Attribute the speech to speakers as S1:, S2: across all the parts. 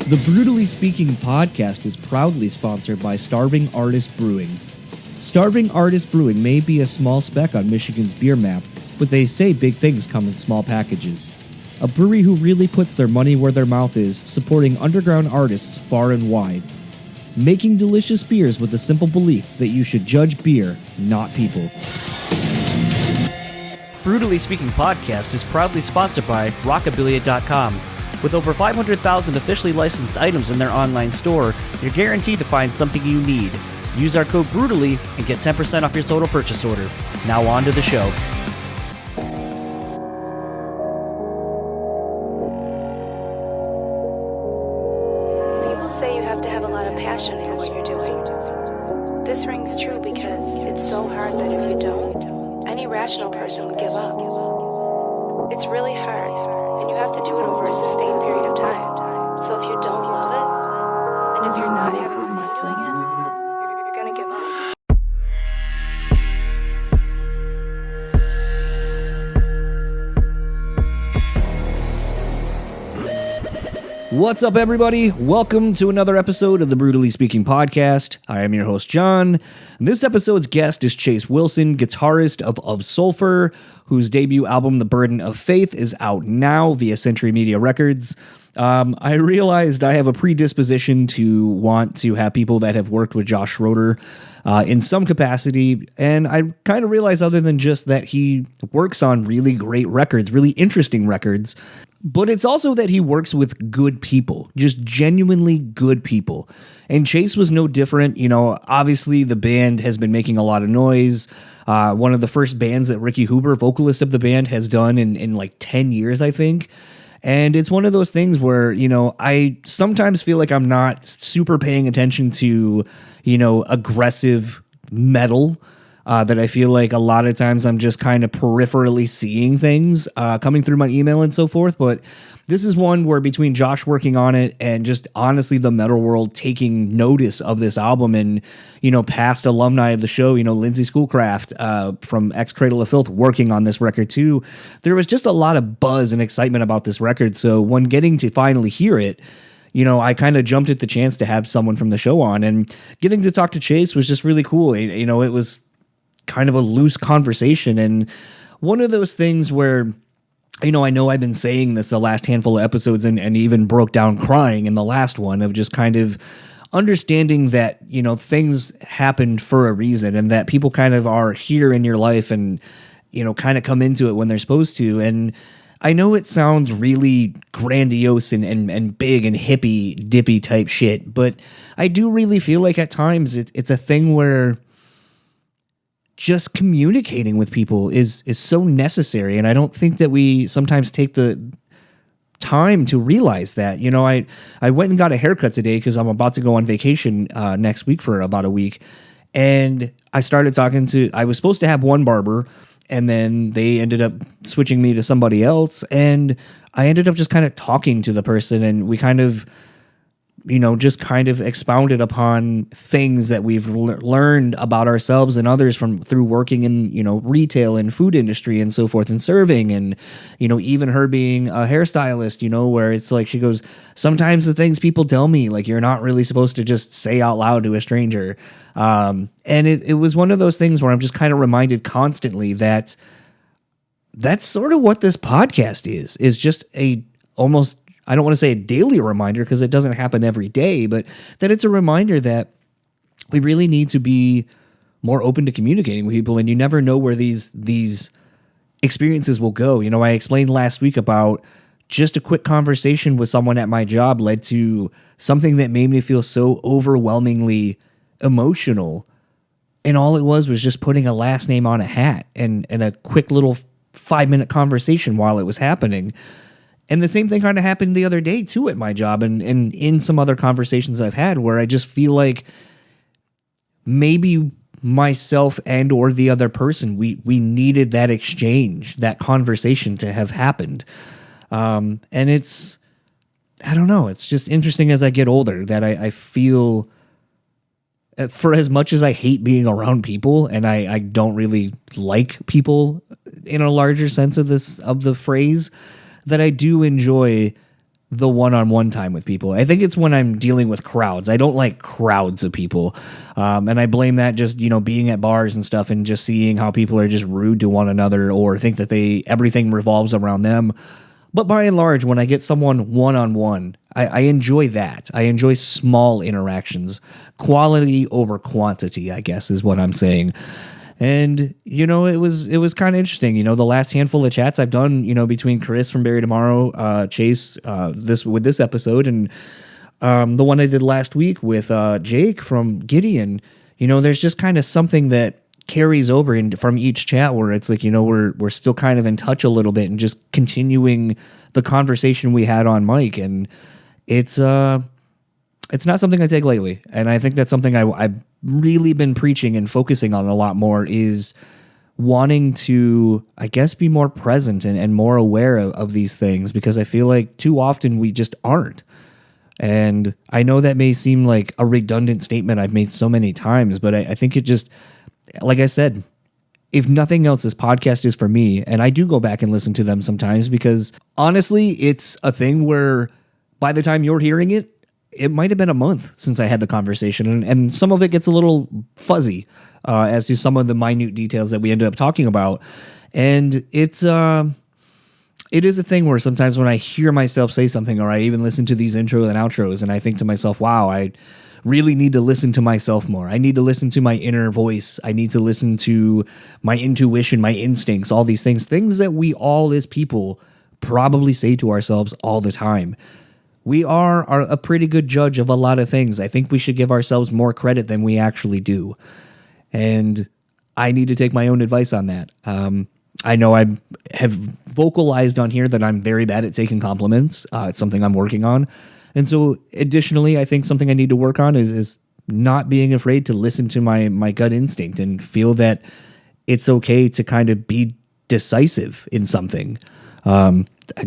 S1: The Brutally Speaking podcast is proudly sponsored by Starving Artist Brewing. Starving Artist Brewing may be a small speck on Michigan's beer map, but they say big things come in small packages. A brewery who really puts their money where their mouth is, supporting underground artists far and wide. Making delicious beers with the simple belief that you should judge beer, not people. Brutally Speaking podcast is proudly sponsored by Rockabilia.com. With over 500,000 officially licensed items in their online store, you're guaranteed to find something you need. Use our code BRUTALLY and get 10% off your total purchase order. Now on to the show.
S2: People say you have to have a lot of passion for what you're doing. This rings true because it's so hard that if you don't, any rational person would give up. It's really hard. And you have to do it over a sustained period of time. So if you don't love it, and if you're not having fun doing it, you're gonna give
S1: up. What's up, everybody? Welcome to another episode of the Brutally Speaking podcast. I am your host, John. And this episode's guest is Chae Wilson, guitarist of OV Sulfur, whose debut album, The Burden of Faith, is out now via Century Media Records. I realized I have a predisposition to want to have people that have worked with Josh Schroeder in some capacity, and I kind of realized other than just that he works on really great records, really interesting records, but it's also that he works with good people, just genuinely good people. And Chae was no different. You know, obviously the band has been making a lot of noise. One of the first bands that Ricky Huber, vocalist of the band, has done in like 10 years, I think. And it's one of those things where, you know, I sometimes feel like I'm not super paying attention to, you know, aggressive metal. That I feel like a lot of times I'm just kind of peripherally seeing things coming through my email and so forth. But this is one where between Josh working on it and just honestly the metal world taking notice of this album and, you know, past alumni of the show, you know, Lindsay Schoolcraft from Ex Cradle of Filth working on this record too, there was just a lot of buzz and excitement about this record. So when getting to finally hear it, you know, I kind of jumped at the chance to have someone from the show on, and getting to talk to Chae was just really cool. You know, it was kind of a loose conversation, and one of those things where, you know I've been saying this the last handful of episodes and even broke down crying in the last one, of just kind of understanding that, you know, things happened for a reason and that people kind of are here in your life and, you know, kind of come into it when they're supposed to. And I know it sounds really grandiose and big and hippy dippy type shit, but I do really feel like at times it's a thing where just communicating with people is so necessary. And I don't think that we sometimes take the time to realize that. You know, I went and got a haircut today because I'm about to go on vacation next week for about a week. And I started talking I was supposed to have one barber, and then they ended up switching me to somebody else. And I ended up just kind of talking to the person, and we kind of, you know, just kind of expounded upon things that we've learned about ourselves and others through working in, you know, retail and food industry and so forth and serving. And, you know, even her being a hairstylist, you know, where it's like, she goes, sometimes the things people tell me, like, you're not really supposed to just say out loud to a stranger. And it was one of those things where I'm just kind of reminded constantly that that's sort of what this podcast is just almost, I don't want to say a daily reminder because it doesn't happen every day, but that it's a reminder that we really need to be more open to communicating with people, and you never know where these experiences will go. You know, I explained last week about just a quick conversation with someone at my job led to something that made me feel so overwhelmingly emotional, and all it was just putting a last name on a hat and a quick little 5-minute conversation while it was happening. And the same thing kind of happened the other day, too, at my job and in some other conversations I've had, where I just feel like maybe myself and or the other person, we needed that exchange, that conversation to have happened. And it's, I don't know, it's just interesting as I get older that I feel, for as much as I hate being around people, and I don't really like people in a larger sense of the phrase, that I do enjoy the one-on-one time with people. I think it's when I'm dealing with crowds. I don't like crowds of people. And I blame that just, being at bars and stuff and just seeing how people are just rude to one another or think that everything revolves around them. But by and large, when I get someone one-on-one, I enjoy that. I enjoy small interactions. Quality over quantity, I guess, is what I'm saying. And, it was kind of interesting. The last handful of chats I've done, between Chris from Barry Tomorrow, Chase, this episode, and the one I did last week with Jake from Gideon, there's just kind of something that carries over from each chat where it's like, we're still kind of in touch a little bit and just continuing the conversation we had on mic. And it's not something I take lightly. And I think that's something I've really been preaching and focusing on a lot more is wanting to, I guess, be more present and more aware of these things, because I feel like too often we just aren't. And I know that may seem like a redundant statement I've made so many times, but I think it just, like I said, if nothing else, this podcast is for me. And I do go back and listen to them sometimes because honestly, it's a thing where by the time you're hearing it, it might have been a month since I had the conversation, and some of it gets a little fuzzy as to some of the minute details that we ended up talking about. And it is a thing where sometimes when I hear myself say something, or I even listen to these intros and outros, and I think to myself, wow, I really need to listen to myself more. I need to listen to my inner voice. I need to listen to my intuition, my instincts, all these things that we all as people probably say to ourselves all the time. We are a pretty good judge of a lot of things. I think we should give ourselves more credit than we actually do. And I need to take my own advice on that. I know I have vocalized on here that I'm very bad at taking compliments. It's something I'm working on. And so additionally, I think something I need to work on is not being afraid to listen to my gut instinct and feel that it's okay to kind of be decisive in something.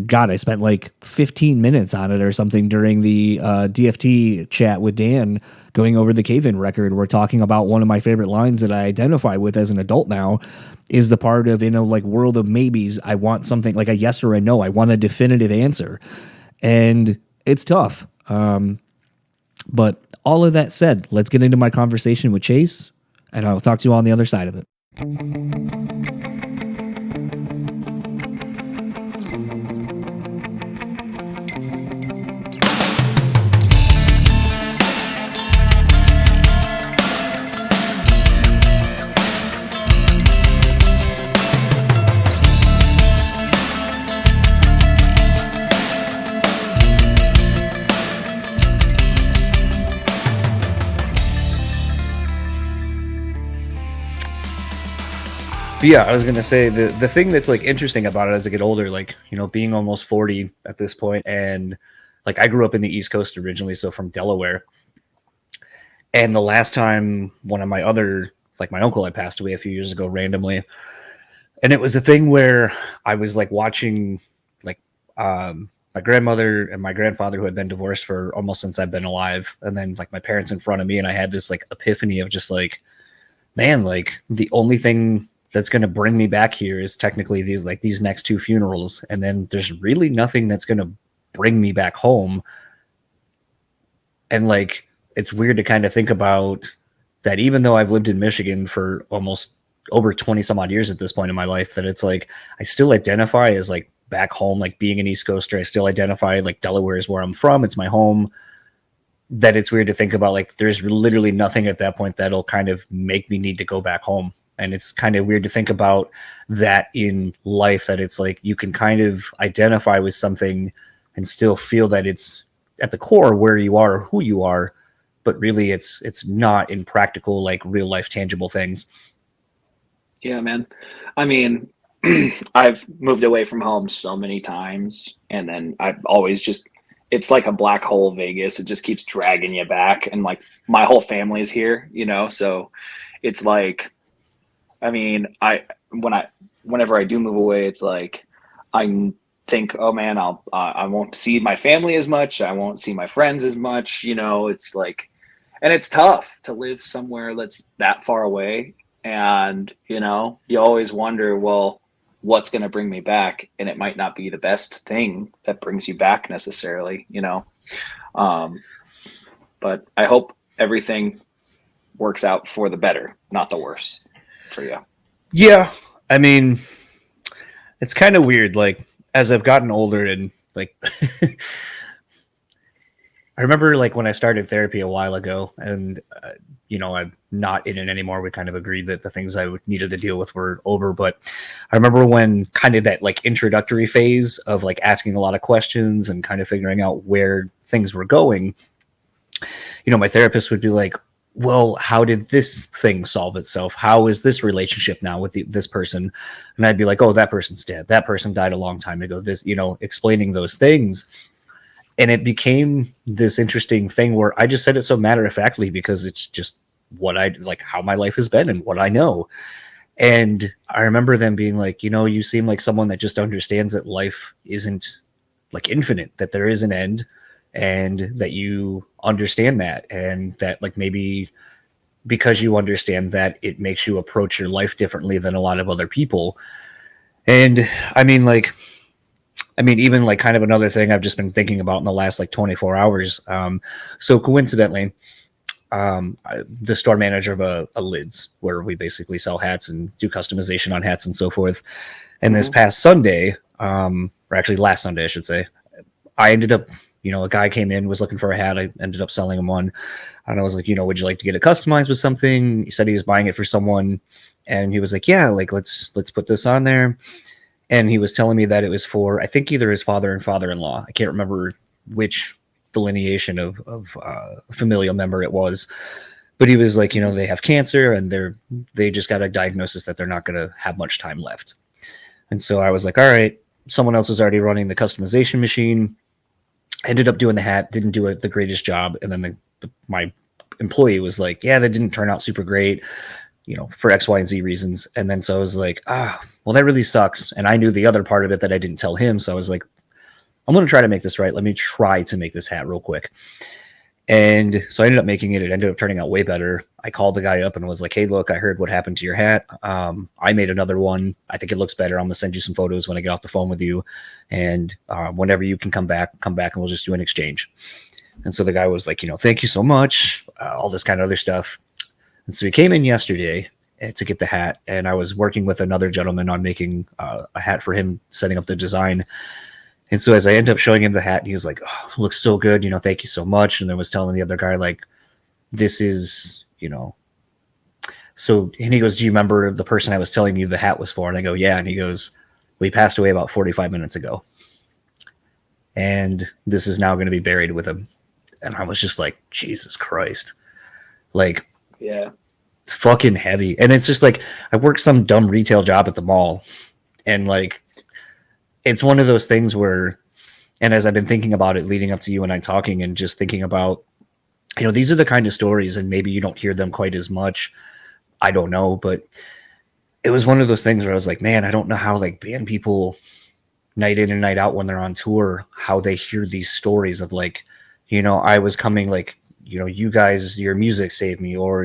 S1: God, I spent like 15 minutes on it or something during the DFT chat with Dan going over the Cave-In record. We're talking about one of my favorite lines that I identify with as an adult now is the part of, like world of maybes. I want something like a yes or a no. I want a definitive answer. And it's tough. But all of that said, let's get into my conversation with Chase, and I'll talk to you on the other side of it. But yeah, I was going to say the thing that's like interesting about it as I get older, like, being almost 40 at this point, and like I grew up in the East Coast originally, so from Delaware. And the last time one of my other, like my uncle had passed away a few years ago randomly. And it was a thing where I was like watching like my grandmother and my grandfather, who had been divorced for almost since I've been alive. And then like my parents in front of me, and I had this like epiphany of just like, man, like the only thing that's going to bring me back here is technically these next two funerals. And then there's really nothing that's going to bring me back home. And like, it's weird to kind of think about that, even though I've lived in Michigan for almost over 20 some odd years at this point in my life, that it's like, I still identify as like back home, like being an East Coaster. I still identify like Delaware is where I'm from. It's my home. That it's weird to think about, like, there's literally nothing at that point that'll kind of make me need to go back home. And it's kind of weird to think about that in life, that it's like you can kind of identify with something and still feel that it's at the core where you are or who you are, but really it's not in practical, like real life tangible things.
S3: Yeah, man. I mean, I've moved away from home so many times, and then I've always just, it's like a black hole, Vegas. It just keeps dragging you back. And like my whole family is here, so it's like, I mean, whenever I do move away, it's like, I think, oh man, I won't see my family as much. I won't see my friends as much, it's like, and it's tough to live somewhere that's that far away. And, you always wonder, well, what's going to bring me back, and it might not be the best thing that brings you back necessarily, but I hope everything works out for the better, not the worse for you.
S1: Yeah, I mean, it's kind of weird. Like, as I've gotten older and like, I remember like when I started therapy a while ago, and I'm not in it anymore. We kind of agreed that the things I needed to deal with were over. But I remember when kind of that like introductory phase of like asking a lot of questions and kind of figuring out where things were going. My therapist would be like, well, how did this thing solve itself? How is this relationship now with this person? And I'd be like, oh, that person's dead. That person died a long time ago. This, explaining those things. And it became this interesting thing where I just said it so matter of factly because it's just what I like, how my life has been and what I know. And I remember them being like, you seem like someone that just understands that life isn't like infinite, that there is an end, and that you understand that, and that like maybe because you understand that, it makes you approach your life differently than a lot of other people. And I mean, even like kind of another thing I've just been thinking about in the last like 24 hours. So coincidentally, the store manager of a lids where we basically sell hats and do customization on hats and so forth. And this past Sunday, or actually last Sunday, I should say, I ended up, a guy came in, was looking for a hat. I ended up selling him one. And I was like, would you like to get it customized with something? He said he was buying it for someone. And he was like, yeah, like, let's put this on there. And he was telling me that it was for, I think, either his father and father-in-law. I can't remember which delineation of familial member it was. But he was like, they have cancer and they just got a diagnosis that they're not going to have much time left. And so I was like, all right, someone else was already running the customization machine. Ended up doing the hat, didn't do the greatest job. And then my employee was like, yeah, that didn't turn out super great, for X, Y, and Z reasons. And then so I was like, well, that really sucks. And I knew the other part of it that I didn't tell him. So I was like, I'm going to try to make this right. Let me try to make this hat real quick. And so I ended up making it. It ended up turning out way better. I called the guy up and was like, hey, look, I heard what happened to your hat. I made another one. I think it looks better. I'm going to send you some photos when I get off the phone with you. And whenever you can come back and we'll just do an exchange. And so the guy was like, thank you so much. All this kind of other stuff. And so he came in yesterday to get the hat. And I was working with another gentleman on making a hat for him, setting up the design. And so as I ended up showing him the hat, he was like, oh, looks so good. Thank you so much. And then was telling the other guy, like, this is, so, and he goes, do you remember the person I was telling you the hat was for? And I go, yeah. And he goes, well, he passed away about 45 minutes ago. And this is now going to be buried with him. And I was just like, Jesus Christ. Like,
S3: yeah,
S1: it's fucking heavy. And it's just like, I worked some dumb retail job at the mall. And like, it's one of those things where, and as I've been thinking about it leading up to you and I talking and just thinking about, these are the kind of stories, and maybe you don't hear them quite as much. I don't know, but it was one of those things where I was like, man, I don't know how like band people night in and night out when they're on tour, how they hear these stories of like, I was coming like, you guys, your music saved me, or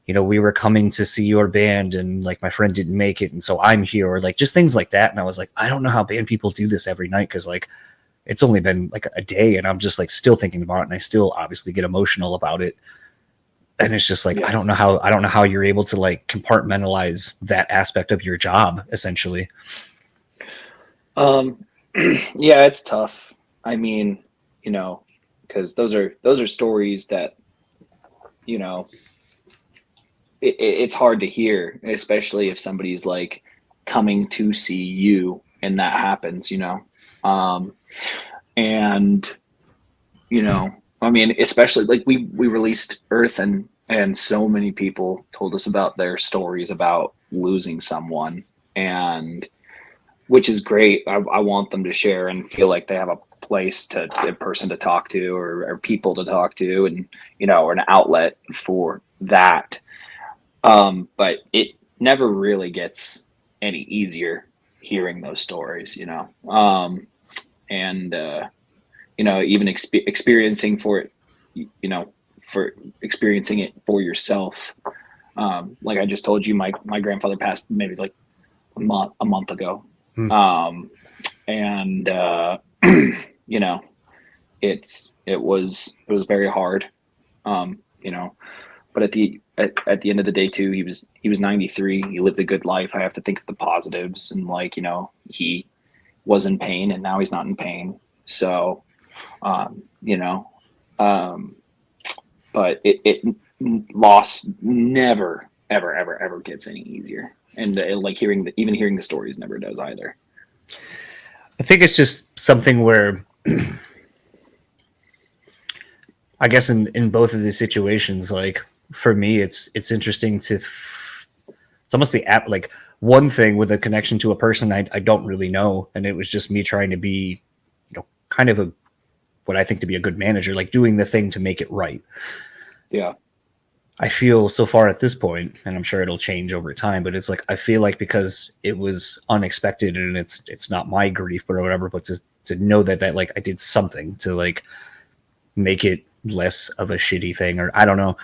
S1: we were coming to see your band and like my friend didn't make it. And so I'm here, or like just things like that. And I was like, I don't know how band people do this every night. Cause like, it's only been like a day and I'm just like still thinking about it. And I still obviously get emotional about it. And it's just like, yeah. I don't know how you're able to like compartmentalize that aspect of your job essentially.
S3: Yeah, it's tough. I mean, cause those are stories that, it's hard to hear, especially if somebody's like coming to see you and that happens, and, I mean, especially like we released Earth and so many people told us about their stories about losing someone, and which is great. I want them to share and feel like they have a place a person to talk to or people to talk to, and, or an outlet for that. But it never really gets any easier hearing those stories, and, even experiencing for it, for experiencing it for yourself. Like I just told you, my grandfather passed maybe like a month ago. And you know, it was very hard. You know, but at the end of the day too, he was 93. He lived a good life. I have to think of the positives, and like, you know, he was in pain and now he's not in pain. So, you know, but it loss never, ever gets any easier. And like hearing the stories never does either.
S1: I think it's just something where I guess in both of these situations, like for me, it's interesting it's almost the app, like one thing with a connection to a person I don't really know. And it was just me trying to be, you know, kind of what I think to be a good manager, like doing the thing to make it right.
S3: Yeah.
S1: I feel so far at this point, and I'm sure it'll change over time, but it's like, I feel like because it was unexpected and it's not my grief, but or whatever, but to know that like I did something to like make it less of a shitty thing, or I don't know.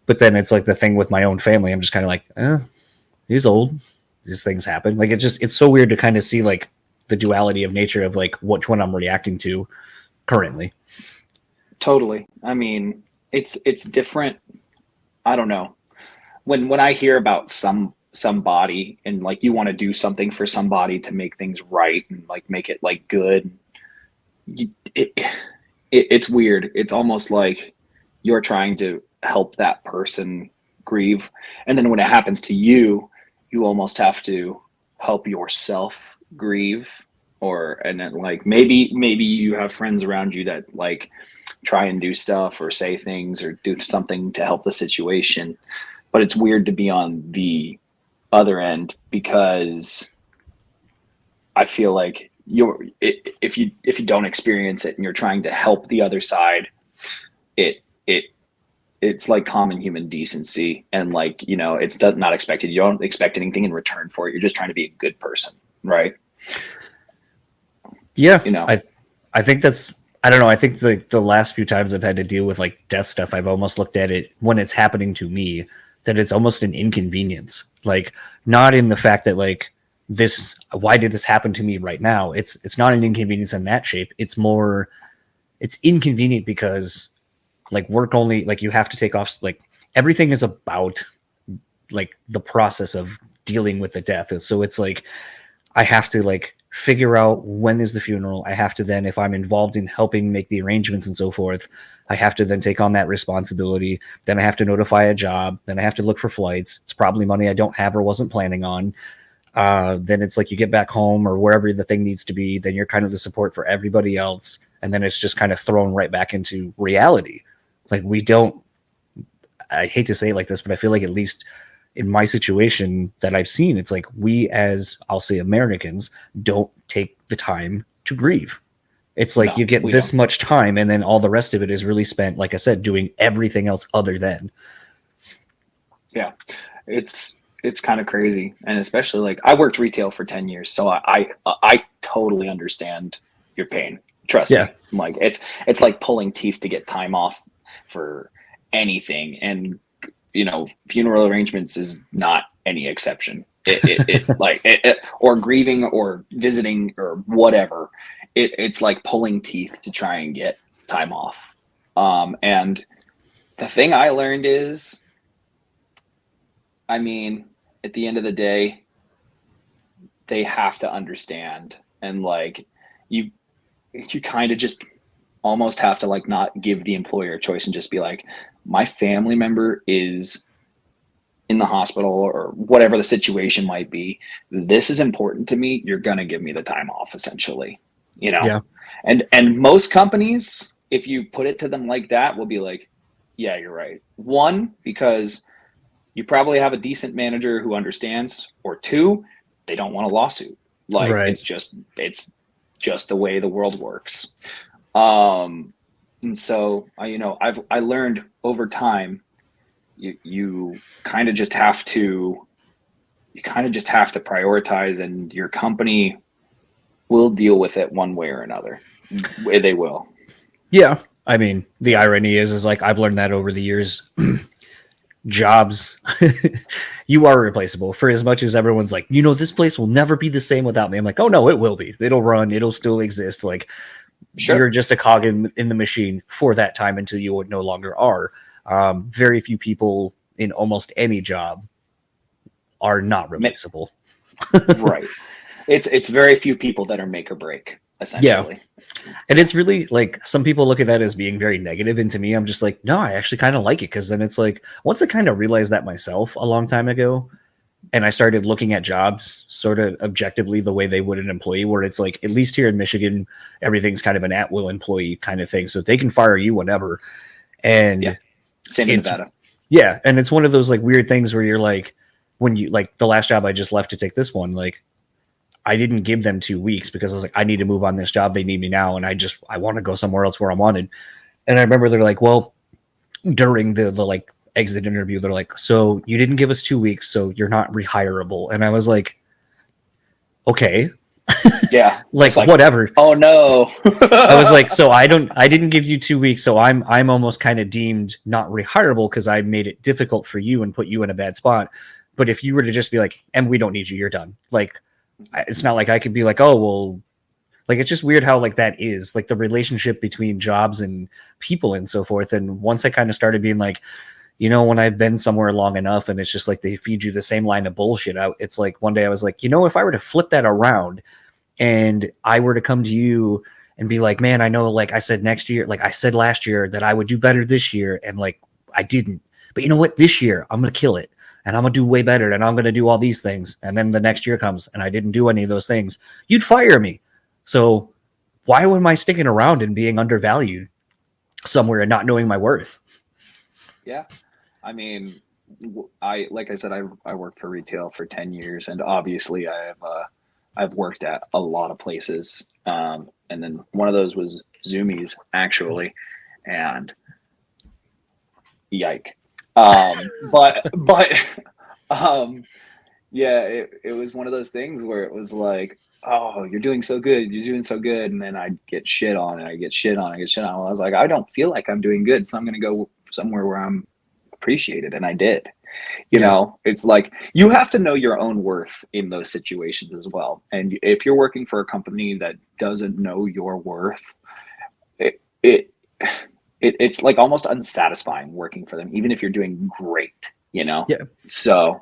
S1: But then it's like the thing with my own family, I'm just kind of like, he's old. These things happen. Like, it's so weird to kind of see like the duality of nature of like which one I'm reacting to currently.
S3: Totally. I mean, it's different. I don't know. When I hear about somebody and like you want to do something for somebody to make things right and like make it like good, it's weird. It's almost like you're trying to help that person grieve, and then when it happens to you, you almost have to help yourself grieve. And then like maybe you have friends around you that like try and do stuff or say things or do something to help the situation, but it's weird to be on the other end, because I feel like if you don't experience it and you're trying to help the other side, it's like common human decency, and like, you know, it's not expected. You don't expect anything in return for it. You're just trying to be a good person, right?
S1: Yeah,
S3: you know,
S1: I think that's, I don't know. I think the last few times I've had to deal with like death stuff, I've almost looked at it when it's happening to me that it's almost an inconvenience. Like, not in the fact that like why did this happen to me right now? It's not an inconvenience in that shape. It's more, it's inconvenient because like work only, like you have to take off, like everything is about like the process of dealing with the death. So it's like, I have to like figure out when is the funeral. I have to then, if I'm involved in helping make the arrangements and so forth, I have to then take on that responsibility. Then I have to notify a job. Then I have to look for flights. It's probably money I don't have or wasn't planning on. Then it's like you get back home or wherever the thing needs to be. Then you're kind of the support for everybody else. And then it's just kind of thrown right back into reality. Like I hate to say it like this, but I feel like at least in my situation that I've seen, it's like we as, I'll say, Americans don't take the time to grieve. It's like you get this much time and then all the rest of it is really spent, like I said, doing everything else other than.
S3: Yeah, it's kind of crazy. And especially like I worked retail for 10 years. So I totally understand your pain. Trust me. Like it's like pulling teeth to get time off for anything. And you know, funeral arrangements is not any exception. Or grieving or visiting or whatever. It's like pulling teeth to try and get time off. And the thing I learned is, I mean, at the end of the day, they have to understand, and like you kind of just almost have to like not give the employer a choice and just be like, my family member is in the hospital or whatever the situation might be. This is important to me. You're going to give me the time off, essentially, you know?
S1: Yeah.
S3: And most companies, if you put it to them like that, will be like, yeah, you're right. One, because you probably have a decent manager who understands, or two, they don't want a lawsuit. Like it's just the way the world works. And so I learned over time, you kind of just have to prioritize, and your company will deal with it one way or another. They will.
S1: Yeah. I mean, the irony is like I've learned that over the years jobs, you are replaceable. For as much as everyone's like, this place will never be the same without me. I'm like, oh no, it will be. It'll run. It'll still exist. Like,
S3: Sure.
S1: you're just a cog in the machine for that time until you no longer are. Very few people in almost any job are not replaceable.
S3: Right. It's very few people that are make or break, essentially.
S1: And it's really like, some people look at that as being very negative, and to me, I'm just like, no, I actually kind of like it, because then it's like, once I kind of realized that myself a long time ago, and I started looking at jobs sort of objectively the way they would an employee, where it's like, at least here in Michigan, everything's kind of an at-will employee kind of thing, so they can fire you whenever. And
S3: same in Nevada.
S1: Yeah, and it's one of those like weird things where you're like, when you like the last job I just left to take this one, like, I didn't give them 2 weeks because I was like, I need to move on this job. They need me now. And I want to go somewhere else where I'm wanted. And I remember they're like, well, during the like exit interview, they're like, so you didn't give us 2 weeks, so you're not rehirable. And I was like, okay.
S3: Yeah.
S1: like whatever.
S3: Oh no.
S1: I was like, so I didn't give you 2 weeks. So I'm almost kind of deemed not rehirable because I made it difficult for you and put you in a bad spot. But if you were to just be like, and we don't need you, you're done. Like, it's not like I could be like, oh, well, like, it's just weird how like that is like the relationship between jobs and people and so forth. And once I kind of started being like, when I've been somewhere long enough and it's just like they feed you the same line of bullshit out, it's like one day I was like, if I were to flip that around and I were to come to you and be like, man, I know, like I said next year, like I said last year that I would do better this year, and like I didn't, but you know what, this year I'm gonna kill it. And I'm going to do way better, and I'm going to do all these things. And then the next year comes, and I didn't do any of those things. You'd fire me. So why am I sticking around and being undervalued somewhere and not knowing my worth?
S3: Yeah. I mean, like I said, I worked for retail for 10 years, and obviously I've worked at a lot of places. And then one of those was Zoomies, actually. And yike. But yeah, it was one of those things where it was like, oh, you're doing so good, and then I'd get shit on, and I get shit on. Well, I was like, I don't feel like I'm doing good, so I'm gonna go somewhere where I'm appreciated, and I did. It's like, you have to know your own worth in those situations as well. And if you're working for a company that doesn't know your worth, it's like almost unsatisfying working for them, even if you're doing great, Yeah. So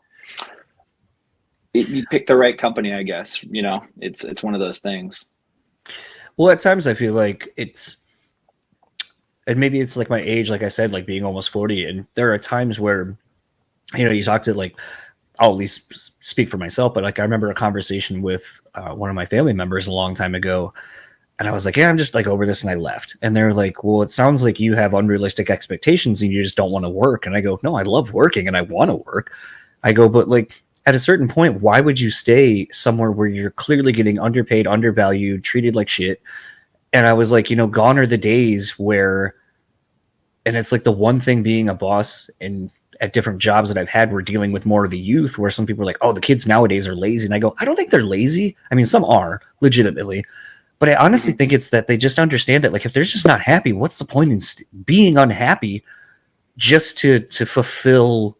S3: you pick the right company, I guess. It's one of those things.
S1: Well, at times I feel like and maybe it's like my age, like I said, like being almost 40, and there are times where, you talk to, like, I'll at least speak for myself, but like I remember a conversation with one of my family members a long time ago. And I was like, yeah, I'm just like over this, and I left. And they're like, well, it sounds like you have unrealistic expectations and you just don't want to work. And I go, no, I love working and I want to work. I go, but like at a certain point, why would you stay somewhere where you're clearly getting underpaid, undervalued, treated like shit? And I was like, gone are the days where, and it's like the one thing being a boss and at different jobs that I've had, we're dealing with more of the youth, where some people are like, oh, the kids nowadays are lazy. And I go, I don't think they're lazy. I mean, some are legitimately. But I honestly think it's that they just understand that, like, if they're just not happy, what's the point in being unhappy just to fulfill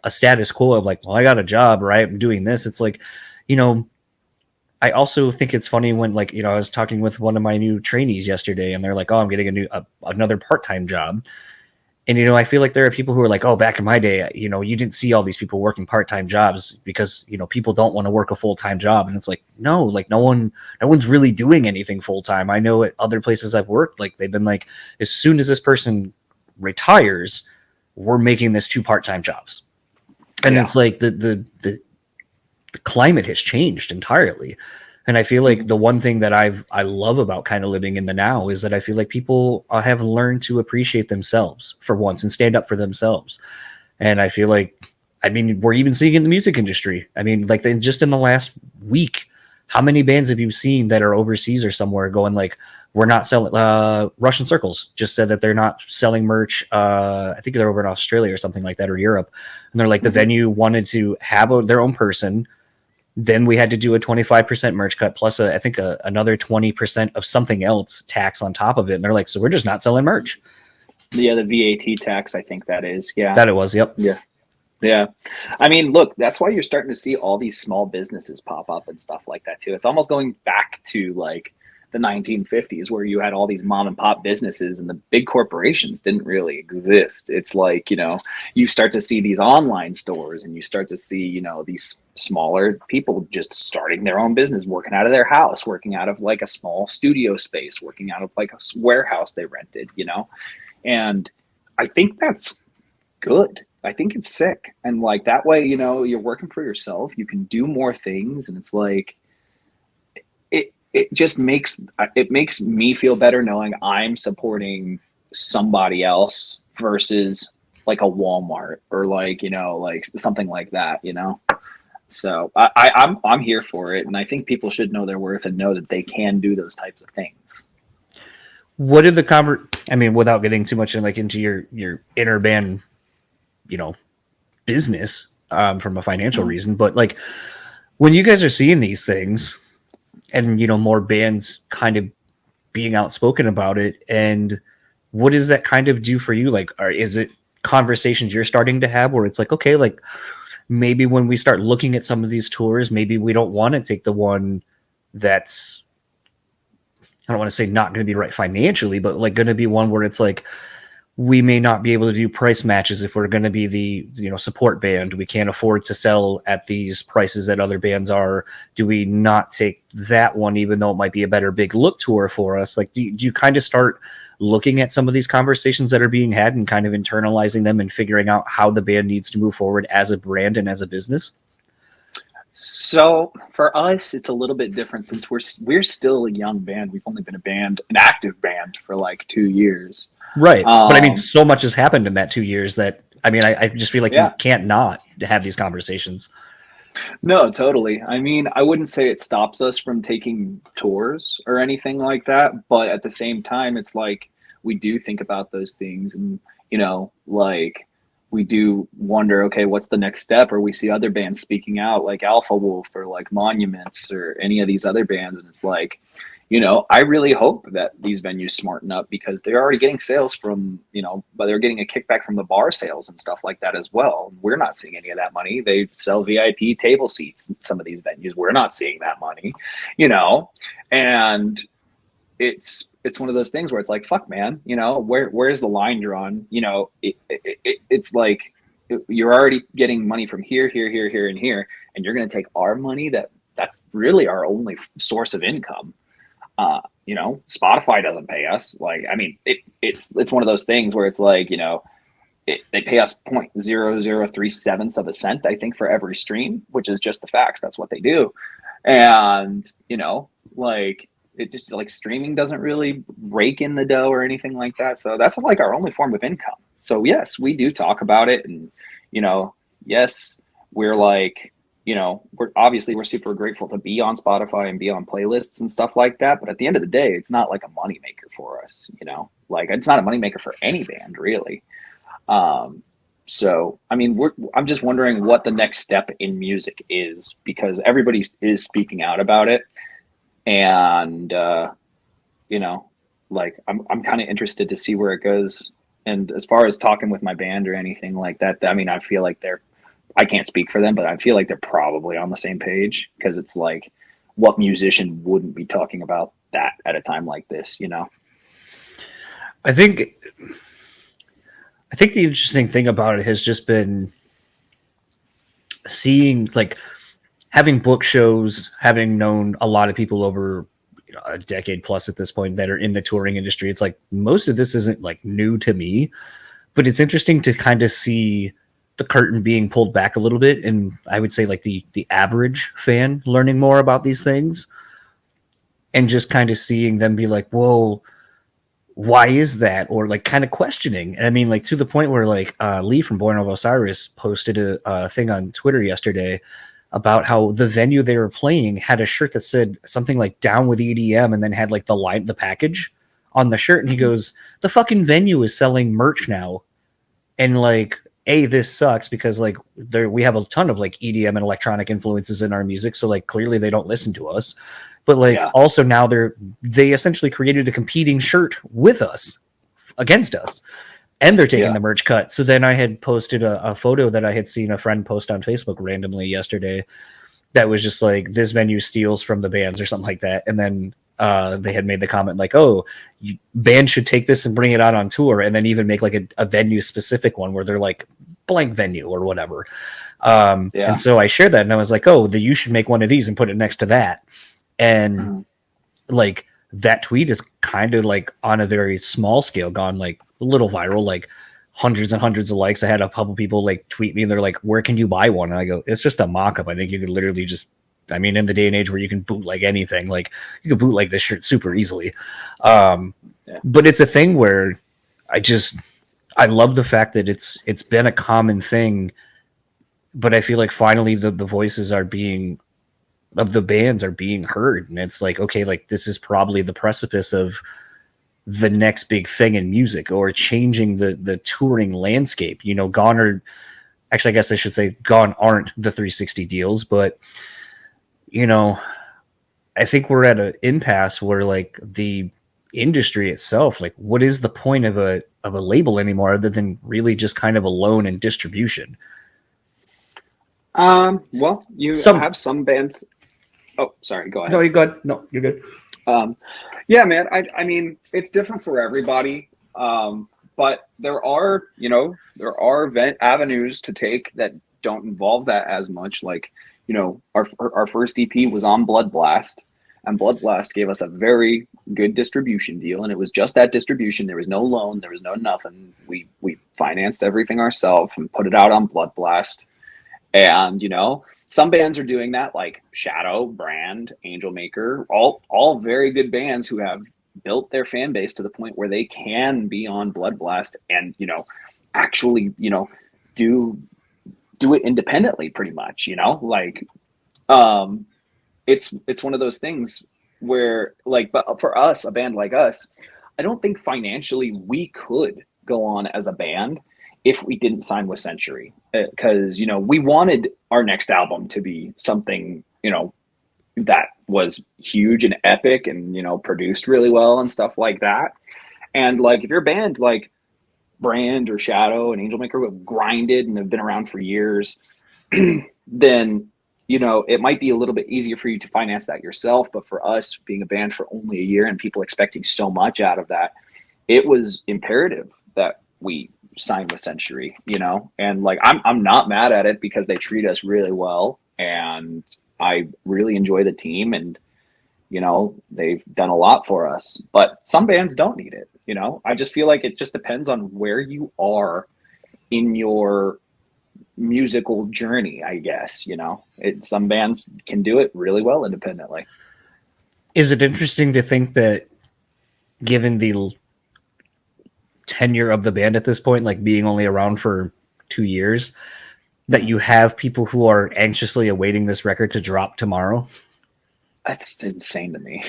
S1: a status quo of like, well, I got a job, right? I'm doing this. It's like, I also think it's funny when, like, I was talking with one of my new trainees yesterday, and they're like, oh, I'm getting another part-time job. And, I feel like there are people who are like, oh, back in my day, you didn't see all these people working part-time jobs because, people don't want to work a full-time job. And it's like, no, like no one's really doing anything full-time. I know at other places I've worked, like they've been like, as soon as this person retires, we're making this 2 part-time jobs. And It's like the climate has changed entirely. And I feel like the one thing that I love about kind of living in the now is that I feel like people have learned to appreciate themselves for once and stand up for themselves. And I feel like, we're even seeing it in the music industry. Like just in the last week, how many bands have you seen that are overseas or somewhere going like, we're not selling, Russian Circles just said that they're not selling merch. I think they're over in Australia or something like that, or Europe. And they're like, the venue wanted to have their own person. Then we had to do a 25% merch cut plus I think another 20% of something else tax on top of it. And they're like, so we're just not selling merch.
S3: Yeah, the VAT tax, I think that is. Yeah.
S1: That it was. Yep.
S3: Yeah. Yeah. I mean, look, that's why you're starting to see all these small businesses pop up and stuff like that too. It's almost going back to like the 1950s where you had all these mom and pop businesses and the big corporations didn't really exist. It's like, you start to see these online stores and you start to see, these smaller people just starting their own business, working out of their house, working out of like a small studio space, working out of like a warehouse they rented, and I think that's good. I think it's sick. And like that way, you're working for yourself, you can do more things. And it's like, it just makes me feel better knowing I'm supporting somebody else versus like a Walmart or like, like something like that, So I'm here for it. And I think people should know their worth and know that they can do those types of things.
S1: What did without getting too much into your inner band, business from a financial reason, but like when you guys are seeing these things and more bands kind of being outspoken about it, and what does that kind of do for you? Like, is it conversations you're starting to have where it's like, okay, like maybe when we start looking at some of these tours, maybe we don't want to take the one that's, I don't want to say not going to be right financially, but like going to be one where it's like, we may not be able to do price matches if we're going to be the support band. We can't afford to sell at these prices that other bands are. Do we not take that one, even though it might be a better big look tour for us? Like, do you kind of start looking at some of these conversations that are being had and kind of internalizing them and figuring out how the band needs to move forward as a brand and as a business?
S3: So for us, it's a little bit different since we're still a young band. We've only been an active band for like 2 years.
S1: Right. But I mean, so much has happened in that 2 years that, I just feel like you can't not have these conversations.
S3: No, totally. I mean, I wouldn't say it stops us from taking tours or anything like that. But at the same time, it's like we do think about those things and, like we do wonder, okay, what's the next step? Or we see other bands speaking out like Alpha Wolf or like Monuments or any of these other bands. And it's like, I really hope that these venues smarten up because they're already getting sales from, but they're getting a kickback from the bar sales and stuff like that as well. We're not seeing any of that money. They sell VIP table seats in some of these venues. We're not seeing that money, and it's one of those things where it's like, fuck, man, where's the line drawn? It's like you're already getting money from here, and here, and you're going to take our money that's really our only source of income. Spotify doesn't pay us. Like, I mean, it's one of those things where it's like, they pay us 0.0037 of a cent, I think, for every stream, which is just the facts. That's what they do. And, like, it just like streaming doesn't really rake in the dough or anything like that. So that's like our only form of income. So yes, we do talk about it. And, yes, we're like, we're super grateful to be on Spotify and be on playlists and stuff like that. But at the end of the day, it's not like a moneymaker for us, like it's not a moneymaker for any band really. So, I mean, I'm just wondering what the next step in music is because everybody is speaking out about it. And, like I'm kind of interested to see where it goes. And as far as talking with my band or anything like that, I mean, I feel like I can't speak for them, but I feel like they're probably on the same page because it's like, what musician wouldn't be talking about that at a time like this,
S1: I think the interesting thing about it has just been seeing, like, having book shows, having known a lot of people over a decade plus at this point that are in the touring industry. It's like most of this isn't like new to me, but it's interesting to kind of see the curtain being pulled back a little bit. And I would say like the average fan learning more about these things and just kind of seeing them be like, whoa, why is that? Or like kind of questioning. I mean, like to the point where like Lee from Born of Osiris posted a thing on Twitter yesterday about how the venue they were playing had a shirt that said something like "Down with EDM" and then had like the package on the shirt. And he goes, the fucking venue is selling merch now. And like, this sucks because like we have a ton of like EDM and electronic influences in our music. So like clearly they don't listen to us, but like also now they essentially created a competing shirt with us against us. and they're taking
S3: Yeah.
S1: the merch cut. So then I had posted a photo that I had seen a friend post on Facebook randomly yesterday that was just like, this venue steals from the bands or something like that. And then they had made the comment like, oh, bands should take this and bring it out on tour, and then even make like a venue specific one where they're like blank venue or whatever. And so I shared that and I was like, oh, you should make one of these and put it next to that. And like that tweet is kind of like on a very small scale gone like a little viral, like hundreds and hundreds of likes. I had a couple people like tweet me and they're like, where can you buy one? And I go, it's just a mock-up. I think you could literally just, I mean, in the day and age where you can bootleg anything, like you can bootleg this shirt super easily. But it's a thing where I love the fact that it's been a common thing, but I feel like finally the voices of the bands are being heard. And it's like, okay, like this is probably the precipice of the next big thing in music, or changing the touring landscape. You know, gone aren't the 360 deals, but you know, I think we're at an impasse where like the industry itself, like what is the point of a label anymore other than really just kind of a loan and distribution?
S3: Well, have some bands. Oh, sorry, go ahead.
S1: No, you're good. No, you're good.
S3: Yeah, man. I mean, it's different for everybody. But there are avenues to take that don't involve that as much. Like, you know, our first EP was on Blood Blast, and Blood Blast gave us a very good distribution deal, and it was just that distribution. There was no loan, there was no nothing. We financed everything ourselves and put it out on Blood Blast. And, you know, some bands are doing that, like Shadow, Brand, Angel Maker, all very good bands who have built their fan base to the point where they can be on Blood Blast and, you know, actually, you know, do it independently pretty much, you know, like, it's one of those things where like, but for us, a band like us, I don't think financially we could go on as a band if we didn't sign with Century, because, you know, we wanted our next album to be something, you know, that was huge and epic and, you know, produced really well and stuff like that. And like, if you're a band like Brand or Shadow and Angel Maker who have grinded and have been around for years, then, you know, it might be a little bit easier for you to finance that yourself. But for us, being a band for only a year and people expecting so much out of that, it was imperative that we signed with Century, you know. And like, I'm not mad at it because they treat us really well, and I really enjoy the team, and, you know, they've done a lot for us. But some bands don't need it, you know. I just feel like it just depends on where you are in your musical journey, I guess, you know. Some bands can do it really well independently.
S1: Is it interesting to think that, given the tenure of the band at this point, like being only around for 2 years, that you have people who are anxiously awaiting this record to drop tomorrow?
S3: That's insane to me.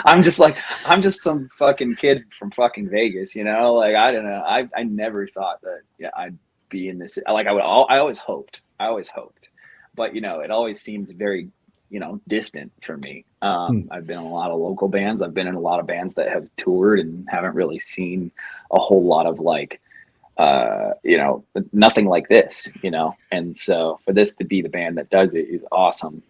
S3: I'm just some fucking kid from fucking Vegas, you know. Like, I don't know. I never thought that I'd be in this. Like, I always hoped, but, you know, it always seemed very, you know, distant for me. I've been in a lot of local bands. I've been in a lot of bands that have toured and haven't really seen a whole lot of like, you know, nothing like this, you know. And so for this to be the band that does it is awesome.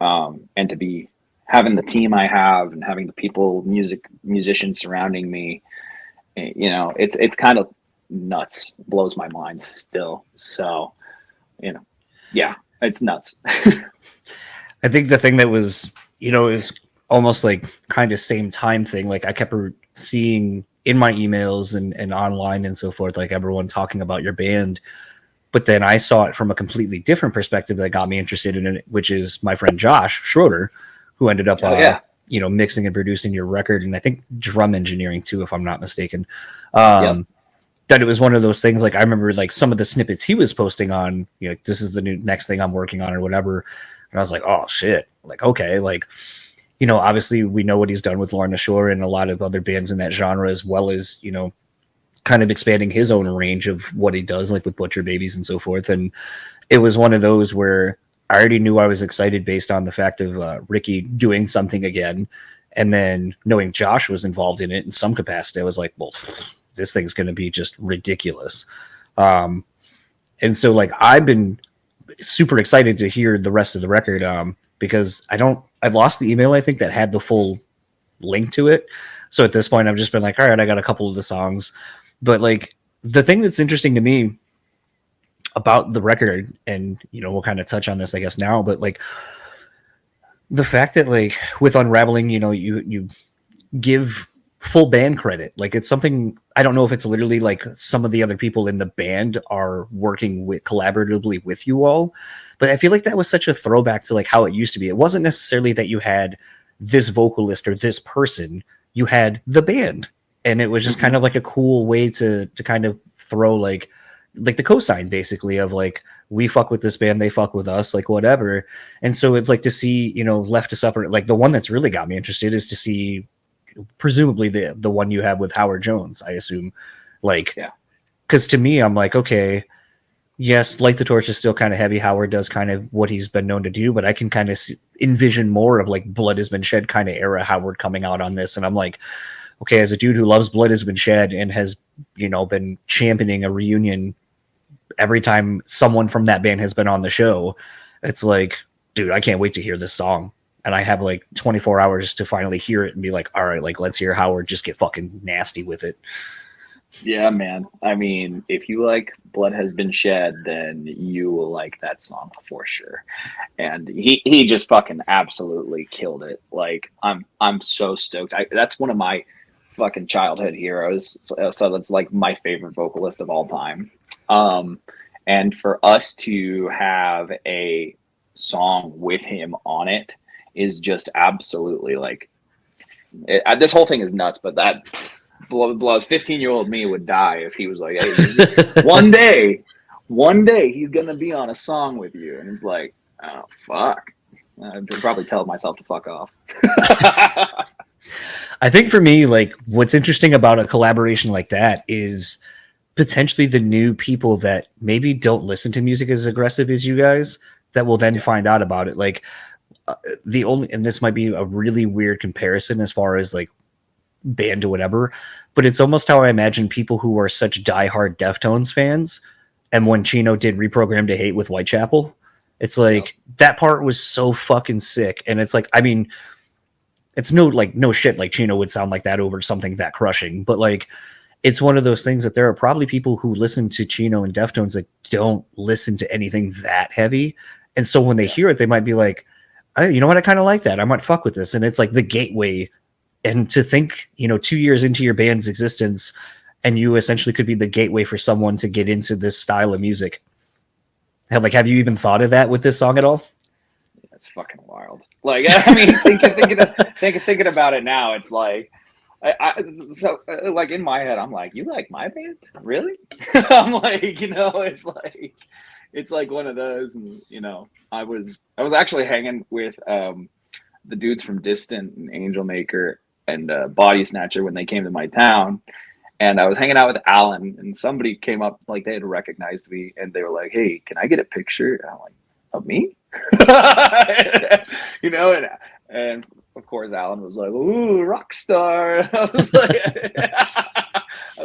S3: And to be having the team I have and having the musicians surrounding me, you know, it's kind of nuts, blows my mind still. So, you know, yeah, it's nuts.
S1: I think the thing that was, you know, is almost like kind of same time thing. Like, I kept seeing in my emails and online and so forth, like everyone talking about your band. But then I saw it from a completely different perspective that got me interested in it, which is my friend Josh Schroeder, who ended up, you know, mixing and producing your record, and I think drum engineering too, if I'm not mistaken. That it was one of those things. Like, I remember like some of the snippets he was posting on, you know, this is the next thing I'm working on or whatever. And I was like, oh shit. Like, okay. Like, you know, obviously we know what he's done with Lorna Shore and a lot of other bands in that genre, as well as, you know, kind of expanding his own range of what he does, like with Butcher Babies and so forth. And it was one of those where I already knew I was excited based on the fact of Ricky doing something again. And then knowing Josh was involved in it in some capacity, I was like, well, this thing's going to be just ridiculous. And so like I've been super excited to hear the rest of the record because I lost the email I think that had the full link to it. So at this point I've just been like, all right, I got a couple of the songs. But like the thing that's interesting to me about the record, and you know, we'll kind of touch on this I guess now, but like the fact that like with Unraveling, you know, you give full band credit. Like it's something, I don't know if it's literally like some of the other people in the band are working with collaboratively with you all, but I feel like that was such a throwback to like how it used to be. It wasn't necessarily that you had this vocalist or this person, you had the band, and it was just kind of like a cool way to kind of throw like the cosign basically of like, we fuck with this band, they fuck with us, like whatever. And so it's like to see, you know, Left to Supper, like the one that's really got me interested is to see presumably the one you have with Howard Jones, I assume. Like, yeah, because to me, I'm like, okay, yes, Light the Torch is still kind of heavy. Howard does kind of what he's been known to do, but I can kind of envision more of like Blood Has Been Shed kind of era Howard coming out on this. And I'm like, okay, as a dude who loves Blood Has Been Shed and has, you know, been championing a reunion every time someone from that band has been on the show, it's like, dude, I can't wait to hear this song. And I have like 24 hours to finally hear it and be like, all right, like let's hear Howard just get fucking nasty with it.
S3: Yeah, man. I mean, if you like Blood Has Been Shed, then you will like that song for sure. And he just fucking absolutely killed it. Like I'm so stoked. That's one of my fucking childhood heroes. So that's like my favorite vocalist of all time. And for us to have a song with him on it is just absolutely like this whole thing is nuts, but that blows 15-year-old me would die if he was like, hey, one day he's gonna be on a song with you, and it's like, oh fuck, I'd probably tell myself to fuck off.
S1: I think for me, like what's interesting about a collaboration like that is potentially the new people that maybe don't listen to music as aggressive as you guys that will then find out about it. Like and this might be a really weird comparison as far as like band or whatever, but it's almost how I imagine people who are such diehard Deftones fans. And when Chino did Reprogram to Hate with Whitechapel, it's like that part was so fucking sick. And it's like, I mean, it's no shit like Chino would sound like that over something that crushing, but like it's one of those things that there are probably people who listen to Chino and Deftones that don't listen to anything that heavy. And so when they hear it, they might be like, you know what? I kind of like that. I might fuck with this. And it's like the gateway. And to think, you know, 2 years into your band's existence, and you essentially could be the gateway for someone to get into this style of music. Have you even thought of that with this song at all?
S3: That's fucking wild. Like, I mean, thinking about it now, it's like, like in my head, I'm like, you like my band? Really? I'm like, you know, it's like one of those, and you know, I was actually hanging with the dudes from Distant and Angel Maker and Body Snatcher when they came to my town, and I was hanging out with Alan, and somebody came up, like they had recognized me, and they were like, "Hey, can I get a picture?" And I'm like, "Of me?" You know, and of course Alan was like, "Ooh, rock star." I was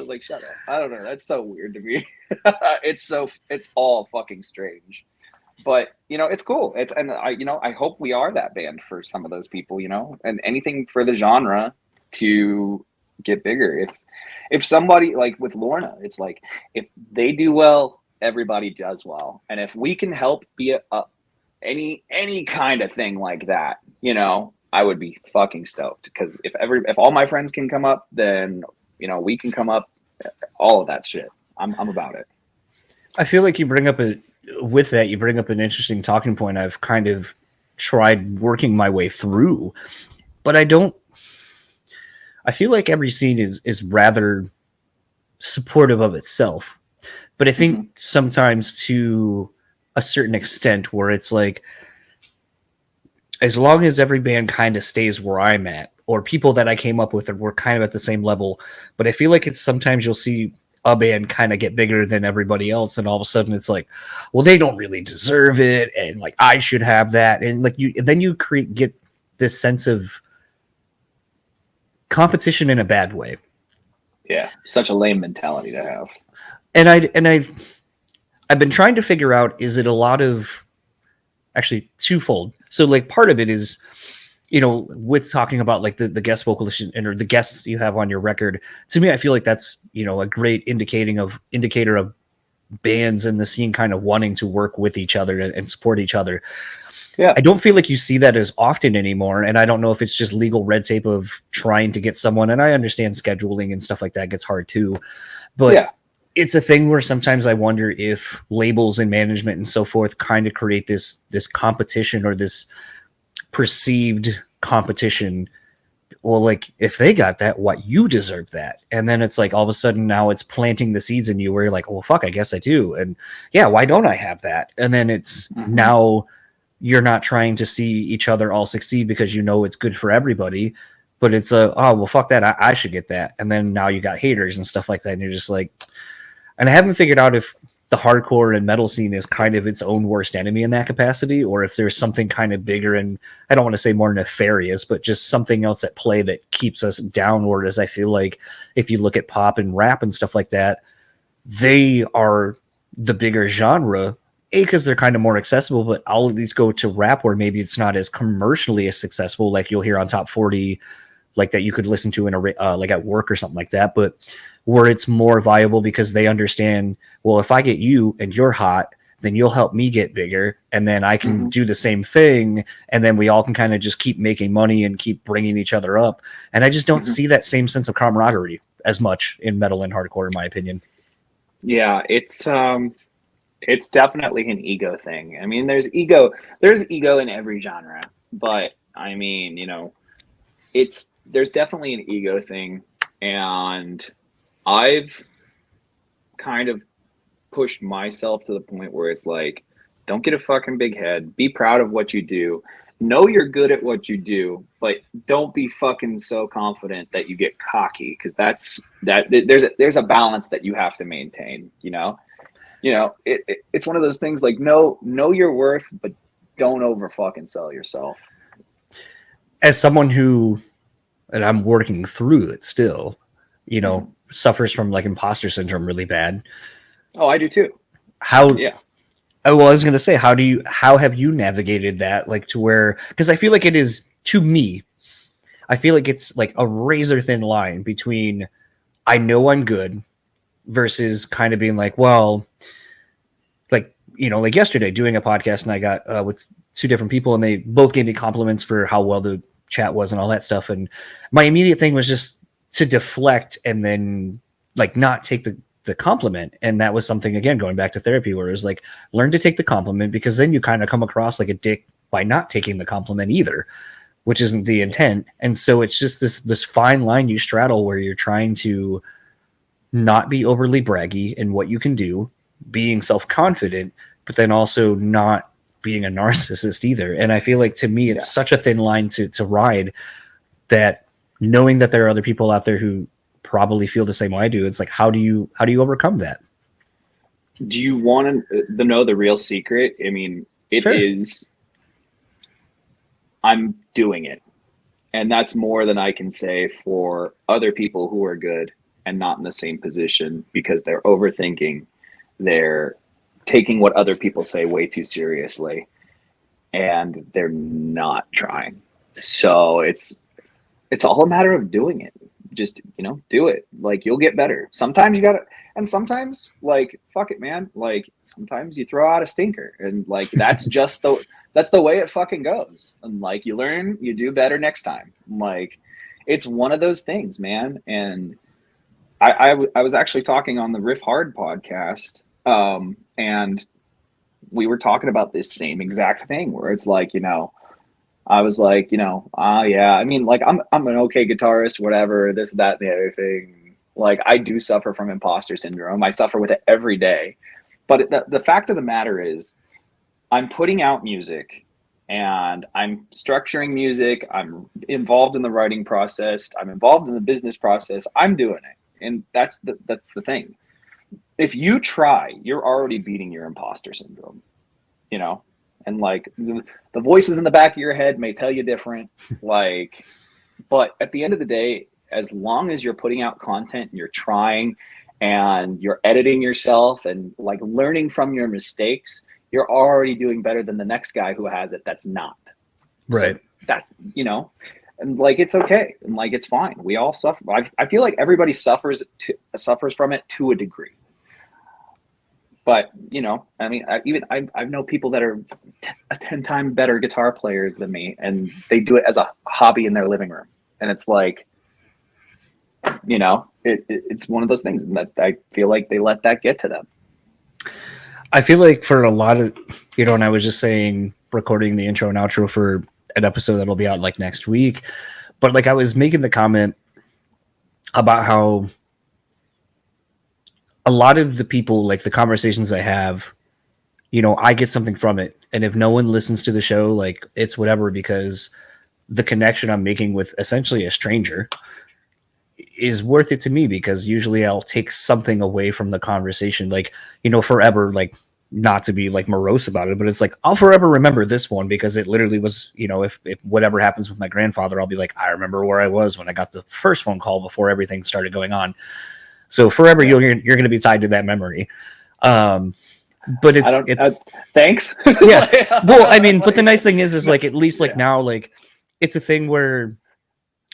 S3: like, "Shut up." I don't know. That's so weird to me. It's all fucking strange. But, you know, it's cool. I hope we are that band for some of those people, you know, and anything for the genre to get bigger. If somebody like with Lorna, it's like, if they do well, everybody does well. And if we can help be any kind of thing like that, you know, I would be fucking stoked, because if all my friends can come up, then, you know, we can come up, all of that shit. I'm about it.
S1: I feel like you bring up an interesting talking point I've kind of tried working my way through, but I feel like every scene is rather supportive of itself. But I think sometimes to a certain extent where it's like, as long as every band kind of stays where I'm at, or people that I came up with were kind of at the same level, but I feel like it's sometimes you'll see a band kind of get bigger than everybody else, and all of a sudden it's like, well, they don't really deserve it, and like I should have that, and like you get this sense of competition in a bad way.
S3: Yeah, such a lame mentality to have.
S1: And I've been trying to figure out, is it a lot of, actually twofold. So like part of it is, with talking about like the guest vocalist or the guests you have on your record, to me, I feel like that's, a great indicator of bands in the scene kind of wanting to work with each other and support each other.
S3: Yeah.
S1: I don't feel like you see that as often anymore. And I don't know if it's just legal red tape of trying to get someone. And I understand scheduling and stuff like that gets hard too. But
S3: yeah.
S1: It's a thing where sometimes I wonder if labels and management and so forth kind of create this competition or this perceived competition. Well, like if they got that, what, you deserve that. And then it's like all of a sudden now it's planting the seeds in you where you're like, well, fuck, I guess I do. And yeah, why don't I have that? And then it's now you're not trying to see each other all succeed because it's good for everybody, but it's oh, well, fuck that. I should get that. And then now you got haters and stuff like that. And you're just like, and I haven't figured out if the hardcore and metal scene is kind of its own worst enemy in that capacity, or if there's something kind of bigger and I don't want to say more nefarious, but just something else at play that keeps us downward. As I feel like if you look at pop and rap and stuff like that, they are the bigger genre, because they're kind of more accessible, but I'll at least go to rap where maybe it's not as commercially as successful, like you'll hear on Top 40, like that you could listen to in a like at work or something like that, but where it's more viable because they understand, well, if I get you and you're hot, then you'll help me get bigger, and then I can do the same thing, and then we all can kind of just keep making money and keep bringing each other up. And I just don't see that same sense of camaraderie as much in metal and hardcore, in my opinion.
S3: Yeah, it's definitely an ego thing. I mean, there's ego in every genre, but I mean, there's definitely an ego thing, and I've kind of pushed myself to the point where it's like, don't get a fucking big head. Be proud of what you do. Know you're good at what you do, but don't be fucking so confident that you get cocky, because there's a balance that you have to maintain. It's one of those things like know your worth, but don't over fucking sell yourself.
S1: As someone who, and I'm working through it still, suffers from like imposter syndrome really bad.
S3: Oh, I do too.
S1: Yeah. Oh, well, I was going to say, how have you navigated that? Like to where, because I feel like it is, to me, I feel like it's like a razor thin line between I know I'm good versus kind of being like, well, like, like yesterday doing a podcast, and I got with two different people, and they both gave me compliments for how well the chat was and all that stuff. And my immediate thing was just to deflect and then like not take the compliment. And that was something, again, going back to therapy, where it was like, learn to take the compliment, because then you kind of come across like a dick by not taking the compliment either, which isn't the intent. And so it's just this fine line you straddle where you're trying to not be overly braggy in what you can do, being self-confident, but then also not being a narcissist either. And I feel like, to me, it's such a thin line to ride, that knowing that there are other people out there who probably feel the same way I do, it's like, how do you overcome that?
S3: Do you want to know the real secret? I mean, it is, I'm doing it. And that's more than I can say for other people who are good and not in the same position, because they're overthinking. They're taking what other people say way too seriously, and they're not trying. So it's all a matter of doing it. Just, do it. Like, you'll get better. Sometimes you gotta, and sometimes, like, fuck it, man. Like, sometimes you throw out a stinker, and like, that's just that's the way it fucking goes. And like, you learn, you do better next time. Like, it's one of those things, man. And I was actually talking on the Riff Hard podcast, and we were talking about this same exact thing, where it's like, I was like, yeah, I mean, like, I'm an okay guitarist, whatever, this, that, the other thing. Like, I do suffer from imposter syndrome. I suffer with it every day. But the fact of the matter is, I'm putting out music, and I'm structuring music. I'm involved in the writing process. I'm involved in the business process. I'm doing it. And that's the thing. If you try, you're already beating your imposter syndrome, and like the voices in the back of your head may tell you different, like, but at the end of the day, as long as you're putting out content and you're trying and you're editing yourself and like learning from your mistakes, you're already doing better than the next guy who has it that's not.
S1: Right.
S3: So that's, and like, it's okay. And like, it's fine. We all suffer. I feel like everybody suffers from it to a degree. But, I mean, I know people that are 10 times better guitar players than me, and they do it as a hobby in their living room. And it's like, it's one of those things that I feel like they let that get to them.
S1: I feel like for a lot of, and I was just saying, recording the intro and outro for an episode that'll be out like next week, but like I was making the comment about how a lot of the people, like the conversations I have, I get something from it. And if no one listens to the show, like it's whatever, because the connection I'm making with essentially a stranger is worth it to me, because usually I'll take something away from the conversation, like, forever, like not to be like morose about it, but it's like, I'll forever remember this one because it literally was, if whatever happens with my grandfather, I'll be like, I remember where I was when I got the first phone call before everything started going on. So forever, you're going to be tied to that memory. But it's
S3: thanks.
S1: Yeah. Well, I mean, but the nice thing is like, at least like now, like it's a thing where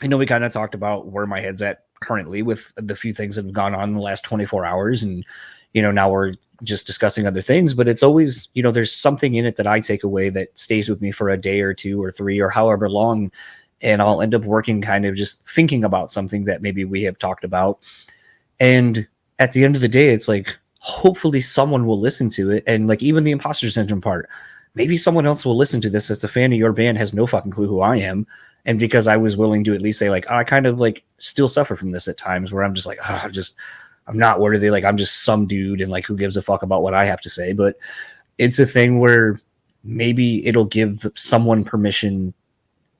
S1: I know we kind of talked about where my head's at currently with the few things that have gone on in the last 24 hours. And, now we're just discussing other things, but it's always, there's something in it that I take away that stays with me for a day or 2 or 3 or however long. And I'll end up working kind of just thinking about something that maybe we have talked about. And at the end of the day, it's like, hopefully someone will listen to it. And like, even the imposter syndrome part, maybe someone else will listen to this that's a fan of your band, has no fucking clue who I am. And because I was willing to at least say like, I kind of like still suffer from this at times where I'm just like, I'm not worthy. Like I'm just some dude. And like, who gives a fuck about what I have to say? But it's a thing where maybe it'll give someone permission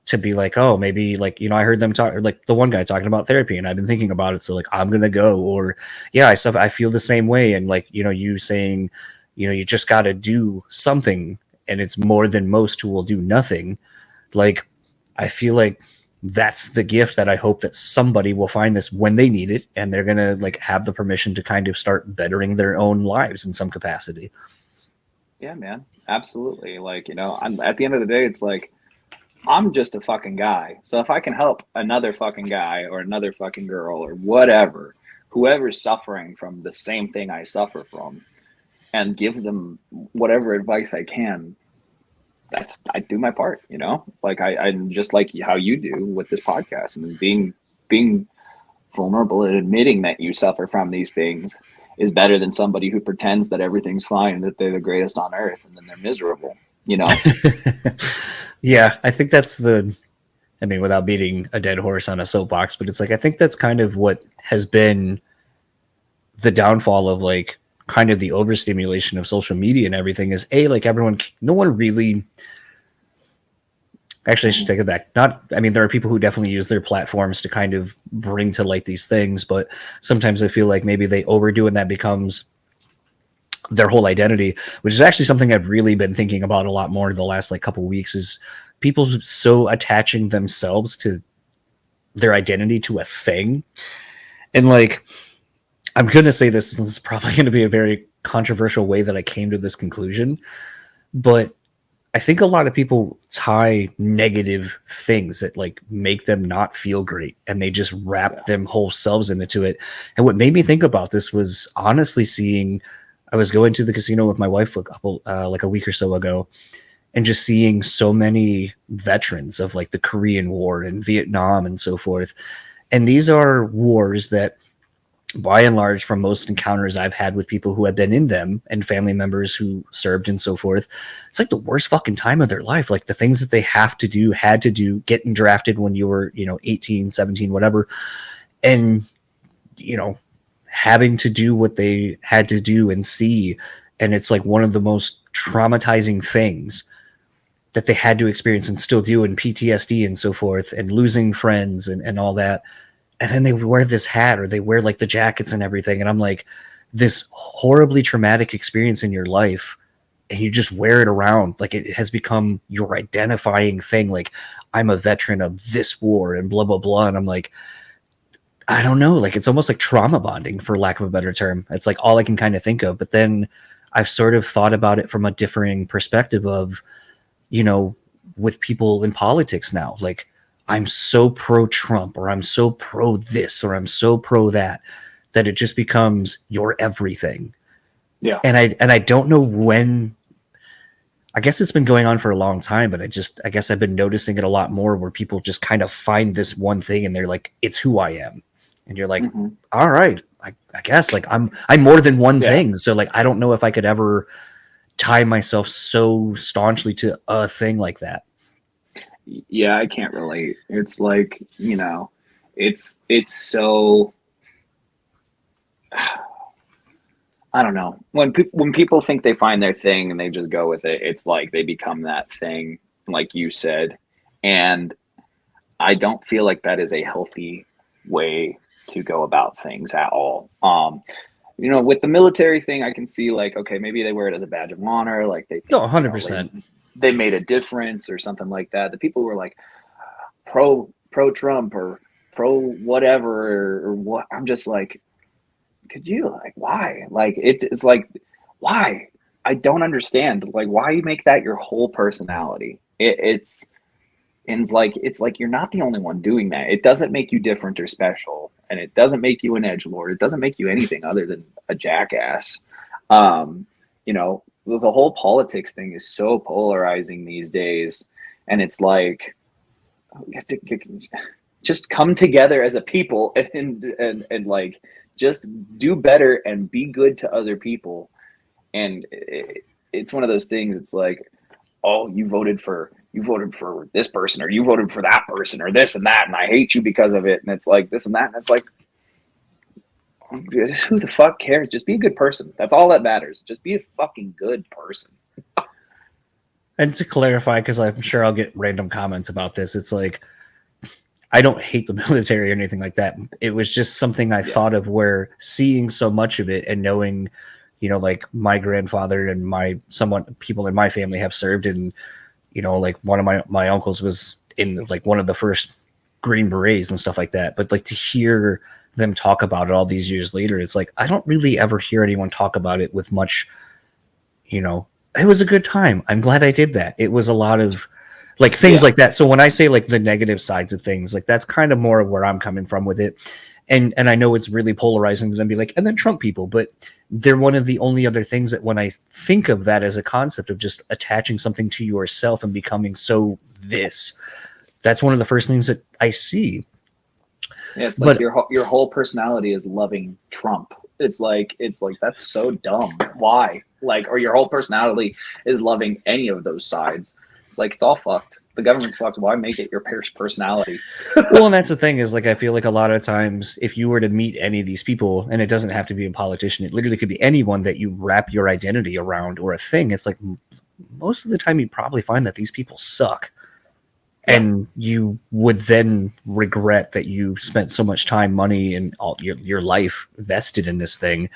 S1: to be like, oh, maybe like, I heard them talk, or like the one guy talking about therapy and I've been thinking about it. So like, I'm going to go, or yeah, I feel the same way. And like, you saying, you just got to do something, and it's more than most who will do nothing. Like, I feel like that's the gift that I hope that somebody will find this when they need it. And they're going to like have the permission to kind of start bettering their own lives in some capacity.
S3: Yeah, man. Absolutely. Like, I'm at the end of the day, it's like, I'm just a fucking guy. So if I can help another fucking guy or another fucking girl or whatever, whoever's suffering from the same thing I suffer from, and give them whatever advice I can, I do my part, like I'm just like how you do with this podcast, and being vulnerable and admitting that you suffer from these things is better than somebody who pretends that everything's fine, that they're the greatest on earth, and then they're miserable,
S1: Yeah, I think that's without beating a dead horse on a soapbox, but it's like, I think that's kind of what has been the downfall of like kind of the overstimulation of social media and everything is like no one really, actually I should take it back. There are people who definitely use their platforms to kind of bring to light these things, but sometimes I feel like maybe they overdo and that becomes their whole identity, which is actually something I've really been thinking about a lot more the last like couple of weeks, is people so attaching themselves to their identity to a thing. And like, I'm going to say this is probably going to be a very controversial way that I came to this conclusion, but I think a lot of people tie negative things that like make them not feel great, and they just wrap them whole selves into it. And what made me think about this was honestly I was going to the casino with my wife like a week or so ago, and just seeing so many veterans of like the Korean War and Vietnam and so forth. And these are wars that, by and large, from most encounters I've had with people who have been in them and family members who served and so forth, it's like the worst fucking time of their life. Like the things that they had to do, getting drafted when you were, 18, 17, whatever. And, having to do what they had to do and see. And it's like one of the most traumatizing things that they had to experience and still do, and PTSD and so forth, and losing friends and all that. And then they wear this hat, or they wear like the jackets and everything. And I'm like, this horribly traumatic experience in your life, and you just wear it around. Like it has become your identifying thing. Like, I'm a veteran of this war and blah, blah, blah. And I'm like, I don't know, like it's almost like trauma bonding, for lack of a better term. It's like all I can kind of think of. But then I've sort of thought about it from a differing perspective of, you know, with people in politics now, like I'm so pro Trump or I'm so pro this or I'm so pro that, that it just becomes your everything.
S3: Yeah.
S1: And I don't know when. I guess it's been going on for a long time, but I guess I've been noticing it a lot more where people just kind of find this one thing and they're like, it's who I am. And you're like,
S3: Mm-hmm.
S1: all right, I guess like I'm more than one
S3: Yeah.
S1: thing. So like, I don't know if I could ever tie myself so staunchly to a thing like that.
S3: Yeah, I can't relate. It's like, it's so, I don't know. When people think they find their thing and they just go with it, it's like they become that thing, like you said. And I don't feel like that is a healthy way to go about things at all. With the military thing, I can see like, okay, maybe they wear it as a badge of honor, like they
S1: No,
S3: think,
S1: 100%.
S3: they made a difference or something like that. The people who are like pro Trump or pro whatever or what, I'm just like, could you like why? Like it's like why? I don't understand. Like why you make that your whole personality? It's and it's like you're not the only one doing that. It doesn't make you different or special, and it doesn't make you an edgelord. It doesn't make you anything other than a jackass. The whole politics thing is so polarizing these days, and it's like just come together as a people and like just do better and be good to other people. And it's one of those things. It's like, oh, you voted for this person or you voted for that person or this and that, and I hate you because of it. And it's like this and that. And it's like, who the fuck cares? Just be a good person. That's all that matters. Just be a fucking good person.
S1: And to clarify, because I'm sure I'll get random comments about this, it's like, I don't hate the military or anything like that. It was just something I thought of where seeing so much of it and knowing, like my grandfather and people in my family have served, and, like one of my uncles was in like one of the first Green Berets and stuff like that. But like to hear them talk about it all these years later, it's like, I don't really ever hear anyone talk about it with much, it was a good time. I'm glad I did that. It was a lot of like things like that. So when I say like the negative sides of things, like that's kind of more of where I'm coming from with it. And I know it's really polarizing to then be like, and then Trump people, but they're one of the only other things that when I think of that as a concept of just attaching something to yourself and becoming so this, that's one of the first things that I see.
S3: Yeah, it's like your whole personality is loving Trump. It's like that's so dumb. Why? Like, or your whole personality is loving any of those sides. It's like it's all fucked. The government's fucked. Why make it your personality?
S1: Well, and that's the thing is like, I feel like a lot of times if you were to meet any of these people, and it doesn't have to be a politician, it literally could be anyone that you wrap your identity around or a thing. It's like most of the time you probably find that these people suck. Yeah. And you would then regret that you spent so much time, money, and all your life vested in this thing.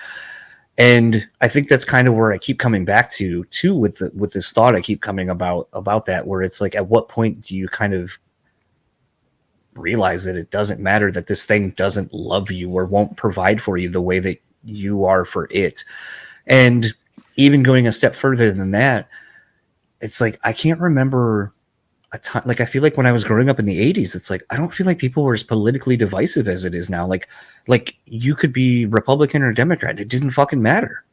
S1: And I think that's kind of where I keep coming back to too, with this thought I keep coming about that, where it's like, at what point do you kind of realize that it doesn't matter, that this thing doesn't love you or won't provide for you the way that you are for it? And even going a step further than that, it's like, I can't remember a time, like I feel like when I was growing up in the 80s, it's like I don't feel like people were as politically divisive as it is now. Like you could be Republican or Democrat, it didn't fucking matter.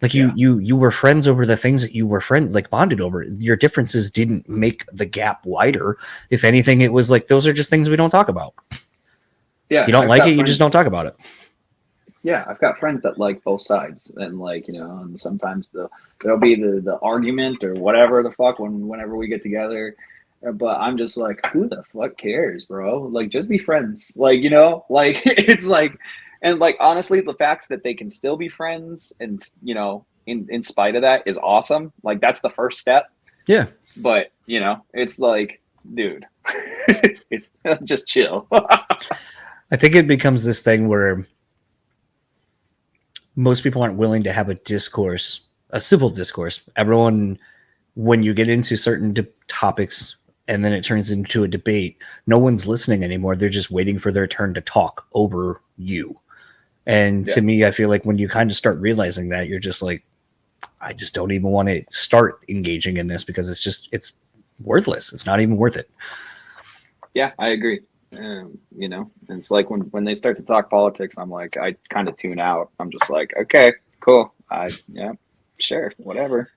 S1: Like you were friends over the things that you were bonded over. Your differences didn't make the gap wider. If anything, it was like, those are just things we don't talk about.
S3: Yeah,
S1: you don't like it, you just don't talk about it.
S3: Yeah, I've got friends that like both sides, and and sometimes there'll be the argument or whatever the fuck whenever we get together. But I'm just like, who the fuck cares, bro? Like, just be friends. Like, like it's like, and like, honestly, the fact that they can still be friends and, in spite of that is awesome. Like, that's the first step.
S1: Yeah.
S3: But, it's like, dude, it's just chill.
S1: I think it becomes this thing where most people aren't willing to have a civil discourse. Everyone, when you get into certain topics, and then it turns into a debate. No one's listening anymore. They're just waiting for their turn to talk over you. And to me, I feel like when you kind of start realizing that, you're just like, I just don't even want to start engaging in this because it's worthless. It's not even worth it.
S3: Yeah, I agree. You know, it's like when they start to talk politics, I'm like, I kind of tune out. I'm just like, okay, cool. Yeah, sure, whatever.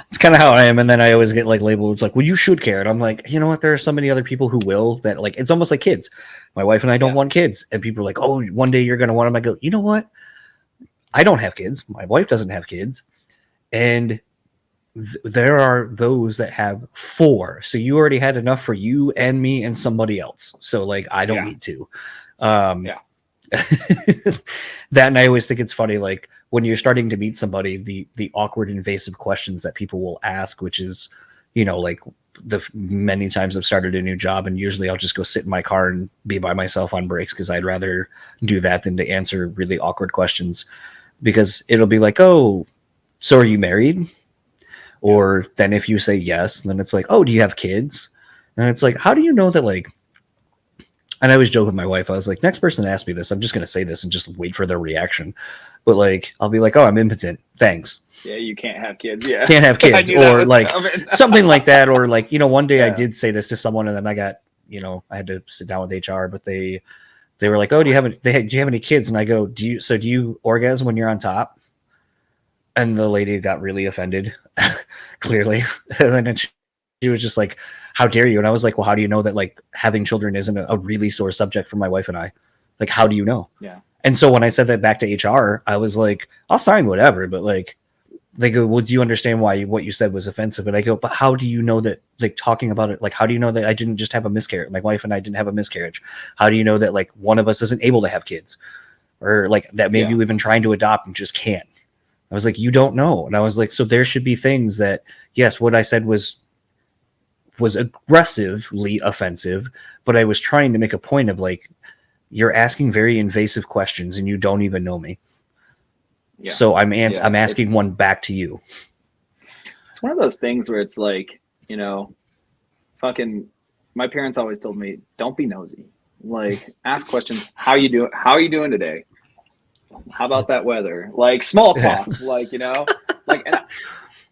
S1: It's kind of how I am. And then I always get like labeled. It's like, well, you should care. And I'm like, you know what? There are so many other people who will that like, it's almost like kids. My wife and I don't want kids. And people are like, oh, one day you're going to want them. I go, you know what? I don't have kids. My wife doesn't have kids. And there are those that have 4. So you already had enough for you and me and somebody else. So like, I don't need to. That, and I always think it's funny, like when you're starting to meet somebody, the awkward invasive questions that people will ask, which is, you know, like the many times I've started a new job and usually I'll just go sit in my car and be by myself on breaks because I'd rather do that than to answer really awkward questions, because it'll be like, oh, so are you married? Or then if you say yes, then it's like, oh, do you have kids? And it's like, how do you know that, like, and I always joke with my wife, I was like, next person to ask me this, I'm just going to say this and just wait for their reaction. But like, I'll be like, oh, I'm impotent. Thanks.
S3: Yeah, you can't have kids. Yeah.
S1: Can't have kids. Or like something like that. Or like, you know, one day I did say this to someone and then I got, you know, I had to sit down with HR, but they were like, oh, do you have any kids? And I go, do you orgasm when you're on top? And the lady got really offended, clearly. And then she was just like, how dare you? And I was like, well, how do you know that like having children isn't a really sore subject for my wife and I? Like, how do you know?
S3: Yeah.
S1: And so when I said that back to HR, I was like, I'll sign whatever. But like, they go, well, do you understand why what you said was offensive? And I go, but how do you know that, like, talking about it, like, how do you know that I didn't just have a miscarriage? My wife and I didn't have a miscarriage. How do you know that like one of us isn't able to have kids? Or like that maybe we've been trying to adopt and just can't. I was like, you don't know. And I was like, so there should be things that, yes, what I said was aggressively offensive, but I was trying to make a point of like, you're asking very invasive questions and you don't even know me. Yeah. So I'm asking one back to you.
S3: It's one of those things where it's like, you know, fucking, my parents always told me, don't be nosy. Like, ask questions. How you doing today? How about that weather? Like small talk, like, you know, like,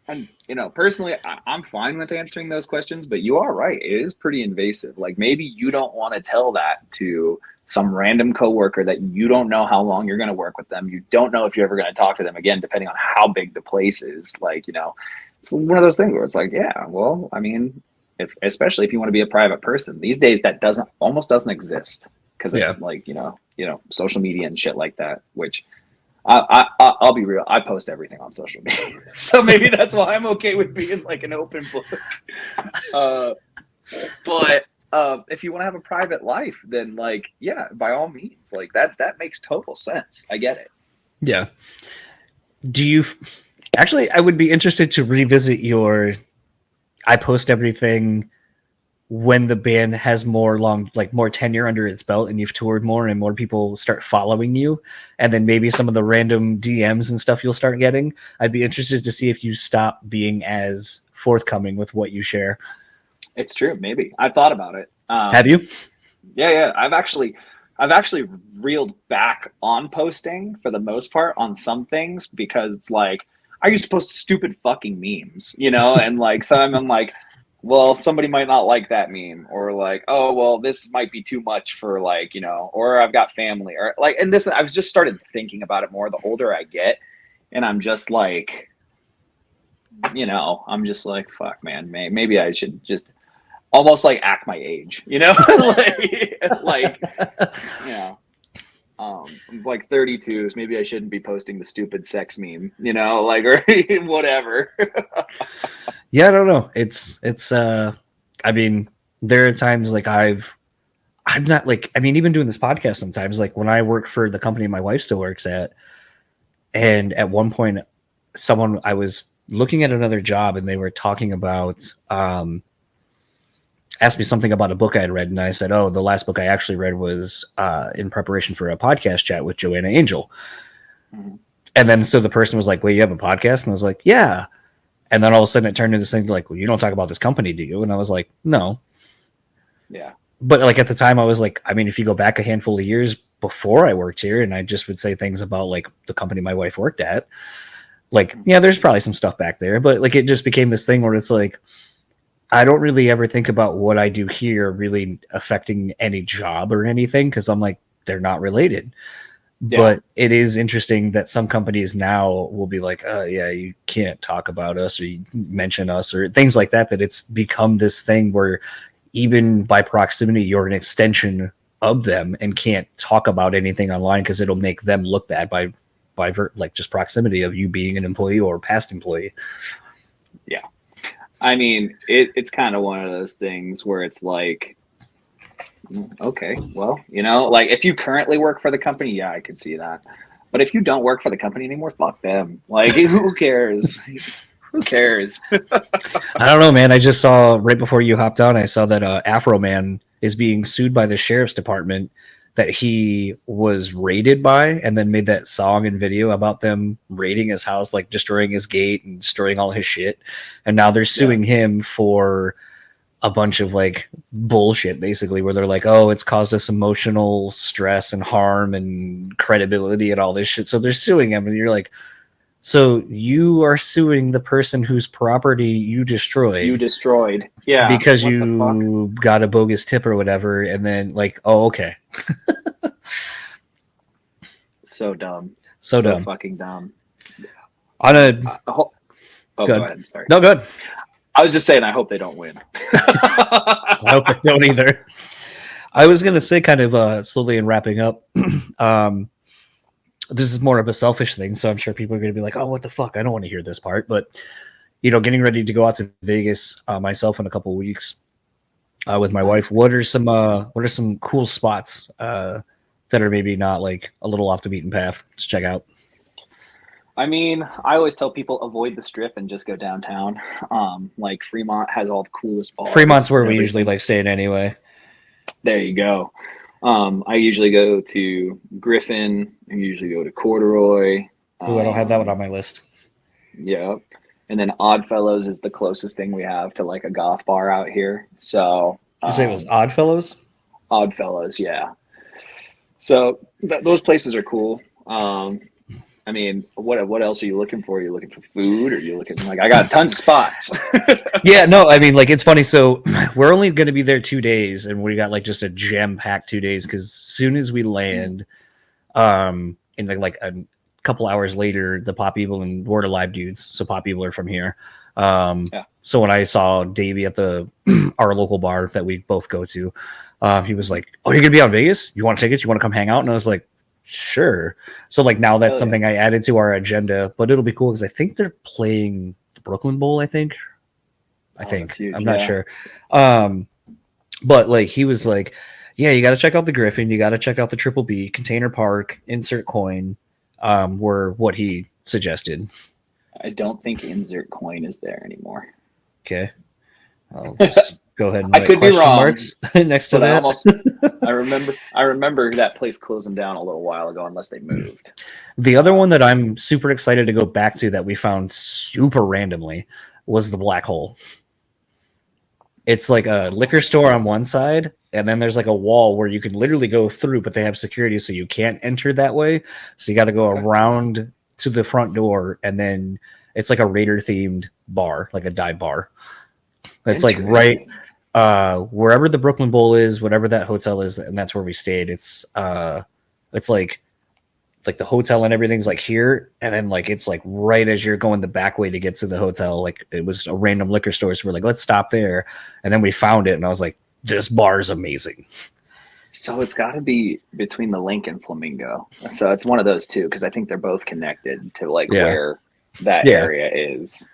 S3: and you know, personally, I'm fine with answering those questions, but you are right. It is pretty invasive. Like maybe you don't want to tell that to some random coworker that you don't know how long you're going to work with them. You don't know if you're ever going to talk to them again, depending on how big the place is. Like, you know, it's one of those things where it's like, yeah, well, I mean, especially if you want to be a private person these days, that almost doesn't exist because of like, you know, social media and shit like that, which I'll be real. I post everything on social media. So maybe that's why I'm okay with being like an open book. But if you want to have a private life, then like, yeah, by all means, like that makes total sense. I get it.
S1: Yeah. I would be interested to revisit I post everything when the band has more tenure under its belt and you've toured more and more people start following you, and then maybe some of the random DMs and stuff you'll start getting. I'd be interested to see if you stop being as forthcoming with what you share.
S3: It's true. Maybe I've thought about it.
S1: Have you?
S3: Yeah. I've actually reeled back on posting for the most part on some things because it's like, I used to post stupid fucking memes, you know, and like, so I'm like, well, somebody might not like that meme, or like, oh, well, this might be too much for like, you know, or I've got family, or like, and this, I've just started thinking about it more the older I get. And I'm just like, you know, I'm just like, fuck, man, maybe I should just almost like act my age, you know, like, you know, I'm like 32, so maybe I shouldn't be posting the stupid sex meme, you know, like, or whatever.
S1: Yeah, I don't know. It's I mean, there are times like I'm not like, I mean, even doing this podcast sometimes, like when I work for the company my wife still works at, and at one point I was looking at another job and they were talking about, asked me something about a book I had read. And I said, oh, the last book I actually read was in preparation for a podcast chat with Joanna Angel. Mm-hmm. And then, so the person was like, wait, you have a podcast? And I was like, yeah. And then all of a sudden it turned into this thing like, well, you don't talk about this company, do you? And I was like, no.
S3: Yeah.
S1: But like at the time I was like, I mean, if you go back a handful of years before I worked here and I just would say things about like the company my wife worked at, like, yeah, there's probably some stuff back there, but like it just became this thing where it's like, I don't really ever think about what I do here really affecting any job or anything because I'm like, they're not related.
S3: Yeah.
S1: But it is interesting that some companies now will be like, yeah, you can't talk about us or you mention us or things like that, that it's become this thing where even by proximity, you're an extension of them and can't talk about anything online because it'll make them look bad by like just proximity of you being an employee or past employee.
S3: Yeah. I mean, it's kind of one of those things where it's like, okay, well, you know, like if you currently work for the company, yeah, I could see that. But if you don't work for the company anymore, fuck them. Like, who cares? Who cares?
S1: I don't know, man. I just saw right before you hopped on, I saw that Afro Man is being sued by the sheriff's department that he was raided by and then made that song and video about them raiding his house, like destroying his gate and destroying all his shit. And now they're suing him for a bunch of like bullshit, basically, where they're like, oh, it's caused us emotional stress and harm and credibility and all this shit. So they're suing him. And you're like, so you are suing the person whose property you destroyed.
S3: Yeah.
S1: Because you got a bogus tip or whatever. And then like, oh, okay.
S3: So dumb.
S1: So dumb.
S3: Fucking dumb.
S1: On a
S3: go ahead. Sorry.
S1: No, good.
S3: I was just saying, I hope they don't win.
S1: I hope they don't either. I was going to say kind of slowly and wrapping up. This is more of a selfish thing, so I'm sure people are going to be like, oh, what the fuck? I don't want to hear this part. But, you know, getting ready to go out to Vegas myself in a couple of weeks with my wife. What are some cool spots that are maybe not like a little off the beaten path to check out?
S3: I mean, I always tell people avoid the strip and just go downtown. Like Fremont has all the coolest bars.
S1: Fremont's where we usually like staying anyway.
S3: There you go. I usually go to Griffin. I usually go to Corduroy.
S1: Oh, I don't have that one on my list.
S3: Yeah. And then Oddfellows is the closest thing we have to like a goth bar out here. So
S1: Did you say it was Oddfellows?
S3: Oddfellows, yeah. So those places are cool. I mean, what else are you looking for? Are you looking for food? Or are you looking like I got tons of spots?
S1: Yeah, no, I mean, like it's funny. So we're only going to be there 2 days, and we got like just a jam-packed 2 days because as soon as we land, in like a couple hours later, the Pop Evil and Word Alive dudes. So Pop Evil are from here. So when I saw Davey at the our local bar that we both go to, he was like, "Oh, you're gonna be on Vegas? You want tickets? You want to come hang out?" And I was like, sure. So like now that's something I added to our agenda, but it'll be cool because I think they're playing the Brooklyn Bowl. I think. I'm not sure. But like he was like, yeah, you got to check out the Griffin. You got to check out the Triple B, Container Park, Insert Coin. Were what he suggested.
S3: I don't think Insert Coin is there anymore.
S1: Okay. I'll just go ahead and
S3: I could be wrong.
S1: Next to that.
S3: I remember that place closing down a little while ago, unless they moved.
S1: The other one that I'm super excited to go back to that we found super randomly was the Black Hole. It's like a liquor store on one side, and then there's like a wall where you can literally go through, but they have security, so you can't enter that way. So you got to go around to the front door, and then it's like a Raider themed bar, like a dive bar. It's like right wherever the Brooklyn Bowl is, whatever that hotel is, and that's where we stayed. It's like the hotel and everything's like here, and then like it's like right as you're going the back way to get to the hotel. Like it was a random liquor store, so we're like, let's stop there, and then we found it, and I was like, this bar is amazing.
S3: So it's got to be between the Link and Flamingo. So it's one of those two because I think they're both connected to like where that area is.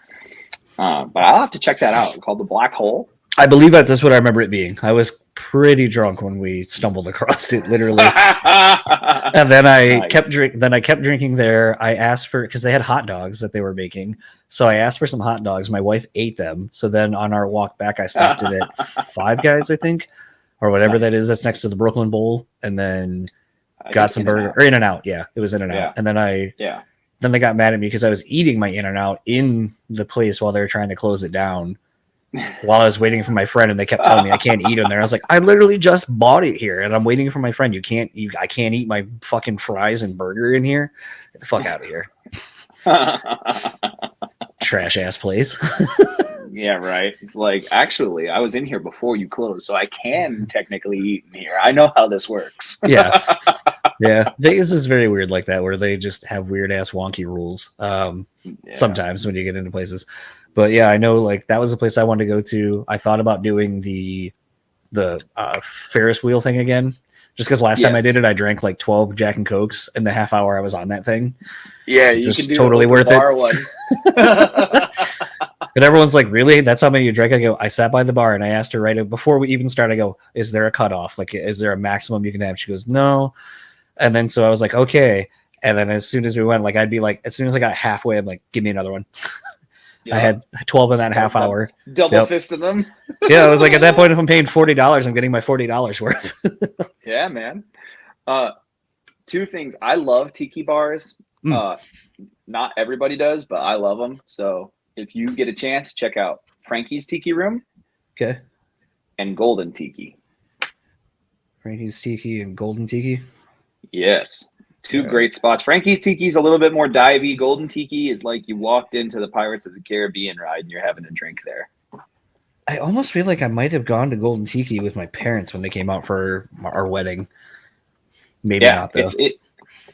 S3: But I'll have to check that out. It's called the Black Hole.
S1: I believe that's what I remember it being. I was pretty drunk when we stumbled across it, literally. And then I kept drinking there. I asked for, because they had hot dogs that they were making. So I asked for some hot dogs. My wife ate them. So then on our walk back, I stopped it at Five Guys, I think, or whatever that is. That's next to the Brooklyn Bowl. And then got some burger or In-N-Out. Yeah, it was In-N-Out. And then I then they got mad at me because I was eating my In-N-Out in the place while they were trying to close it down. While I was waiting for my friend, and they kept telling me I can't eat in there. I was like, I literally just bought it here, and I'm waiting for my friend. I can't eat my fucking fries and burger in here. Get the fuck out of here. Trash ass place.
S3: Yeah, right. It's like, actually, I was in here before you closed, so I can technically eat in here. I know how this works.
S1: Yeah. Yeah. Vegas is very weird like that, where they just have weird ass wonky rules. Sometimes when you get into places. But yeah, I know like that was a place I wanted to go to. I thought about doing the Ferris wheel thing again. Just because last time I did it, I drank like 12 Jack and Cokes in the half hour I was on that thing.
S3: Yeah, you can do
S1: totally worth it.
S3: One.
S1: And everyone's like, really? That's how many you drank? I go, I sat by the bar and I asked her right before we even started, I go, is there a cutoff? Like, is there a maximum you can have? She goes, no. And then so I was like, okay. And then as soon as we went, like, I'd be like, as soon as I got halfway, I'm like, give me another one. Yep. I had 12 in that half hour.
S3: Double fisting them.
S1: Yeah, I was like, at that point, if I'm paying $40, I'm getting my $40 worth.
S3: Yeah, man. Two things. I love tiki bars. Not everybody does, but I love them. So if you get a chance, check out Frankie's Tiki Room.
S1: Okay.
S3: And Golden Tiki.
S1: Frankie's Tiki and Golden Tiki?
S3: Yes. Two great spots. Frankie's Tiki is a little bit more divey. Golden Tiki is like you walked into the Pirates of the Caribbean ride and you're having a drink there.
S1: I almost feel like I might have gone to Golden Tiki with my parents when they came out for our wedding. Maybe not, though.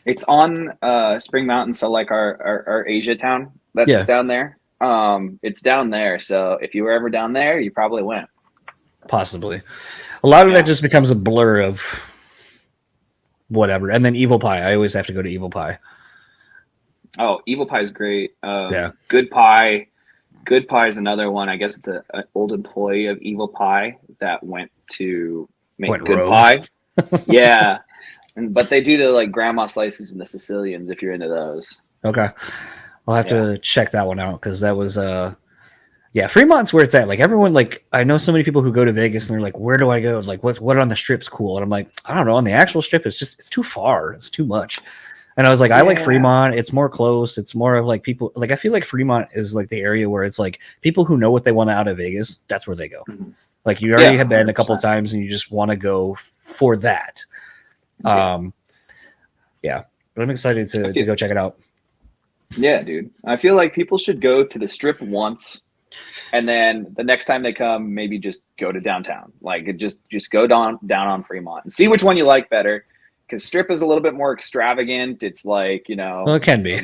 S3: It's on Spring Mountain, so like our Asia town that's down there. It's down there, so if you were ever down there, you probably went.
S1: Possibly. A lot of that just becomes a blur of whatever. And then Evil Pie. I always have to go to Evil Pie.
S3: Oh, Evil Pie is great. Good Pie. Good Pie is another one. I guess it's an old employee of Evil Pie that went to make Good rogue. Pie. Yeah. But they do the like grandma slices and the Sicilians if you're into those. Okay.
S1: I'll have to check that one out because that was Fremont's where it's at. Like everyone, like I know so many people who go to Vegas and they're like, where do I go? Like what on the strip's cool? And I'm like, I don't know. On the actual strip, it's too far. It's too much. And I was like, I like Fremont. It's more close. It's more of like people like I feel like Fremont is like the area where it's like people who know what they want out of Vegas. That's where they go. Mm-hmm. Like you already have been 100%. A couple of times and you just want to go for that. But I'm excited to go check it out.
S3: Yeah, dude. I feel like people should go to the strip once. And then the next time they come, maybe just go to downtown. Like just go down on Fremont and see which one you like better. Because strip is a little bit more extravagant. It's like, well,
S1: it can be.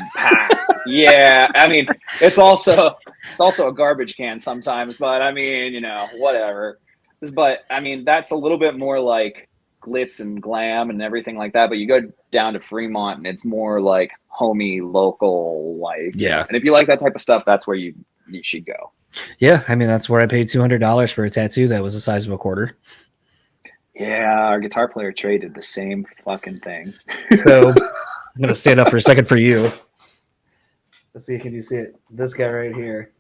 S3: Yeah, I mean, it's also a garbage can sometimes. But I mean, whatever. But I mean, that's a little bit more like glitz and glam and everything like that. But you go down to Fremont and it's more like homey, local life.
S1: Yeah.
S3: And if you like that type of stuff, that's where you should go.
S1: Yeah, I mean that's where I paid $200 for a tattoo that was the size of a quarter.
S3: Yeah, our guitar player Chae did the same fucking thing.
S1: So I'm gonna stand up for a second for you. Let's see, can you see it? This guy right here.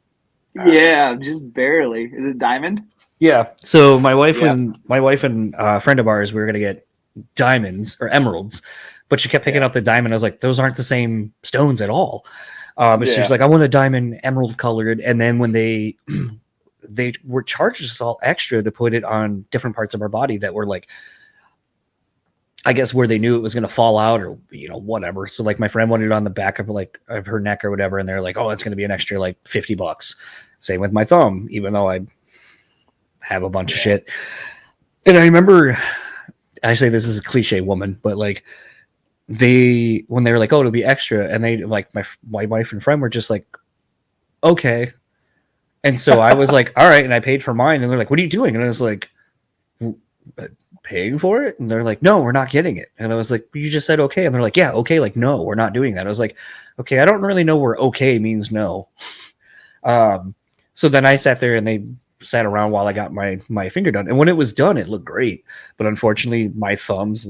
S3: Yeah, just barely. Is it diamond?
S1: Yeah. So my wife and a friend of ours, we were gonna get diamonds or emeralds, but she kept picking up the diamond. I was like, those aren't the same stones at all. But she's like, I want a diamond emerald colored. And then when they were charged us all extra to put it on different parts of our body that were like, I guess where they knew it was going to fall out or, whatever. So like my friend wanted it on the back of of her neck or whatever. And they're like, oh, it's going to be an extra like $50. Same with my thumb, even though I have a bunch of shit. And I remember, I say this is a cliche woman, but like, when they were like, oh, it'll be extra, and they like my wife and friend were just like, okay. And so I was like, all right, and I paid for mine, and they're like, what are you doing? And I was like, paying for it? And they're like, no, we're not getting it. And I was like, you just said okay. And they're like, yeah, okay, like no, we're not doing that. I was like, okay, I don't really know where okay means no. So then I sat there and they sat around while I got my finger done, and when it was done, it looked great, but unfortunately my thumbs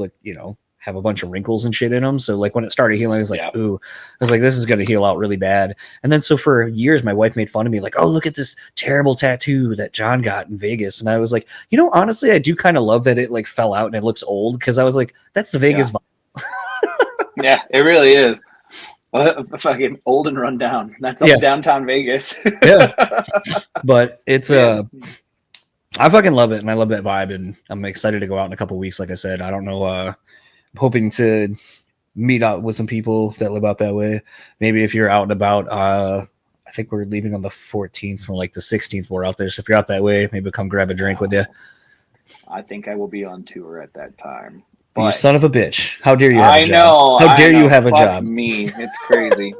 S1: have a bunch of wrinkles and shit in them. So like when it started healing, I was like, ooh, I was like, this is going to heal out really bad. And then so for years, my wife made fun of me like, oh, look at this terrible tattoo that John got in Vegas. And I was like, honestly, I do kind of love that it like fell out and it looks old. Cause I was like, that's the Vegas vibe.
S3: Yeah, it really is. Fucking old and run down. That's
S1: Yeah.
S3: downtown Vegas.
S1: Yeah. But it's
S3: Man.
S1: I fucking love it, and I love that vibe, and I'm excited to go out in a couple weeks. Like I said, I don't know. I'm hoping to meet up with some people that live out that way. Maybe if you're out and about, I think we're leaving on the 14th, from like the 16th. We're out there, so if you're out that way, maybe come grab a drink with you.
S3: I think I will be on tour at that time.
S1: You son of a bitch! How dare you? Have
S3: I
S1: a job?
S3: know.
S1: How dare you have a
S3: Fuck
S1: job?
S3: Me, it's crazy.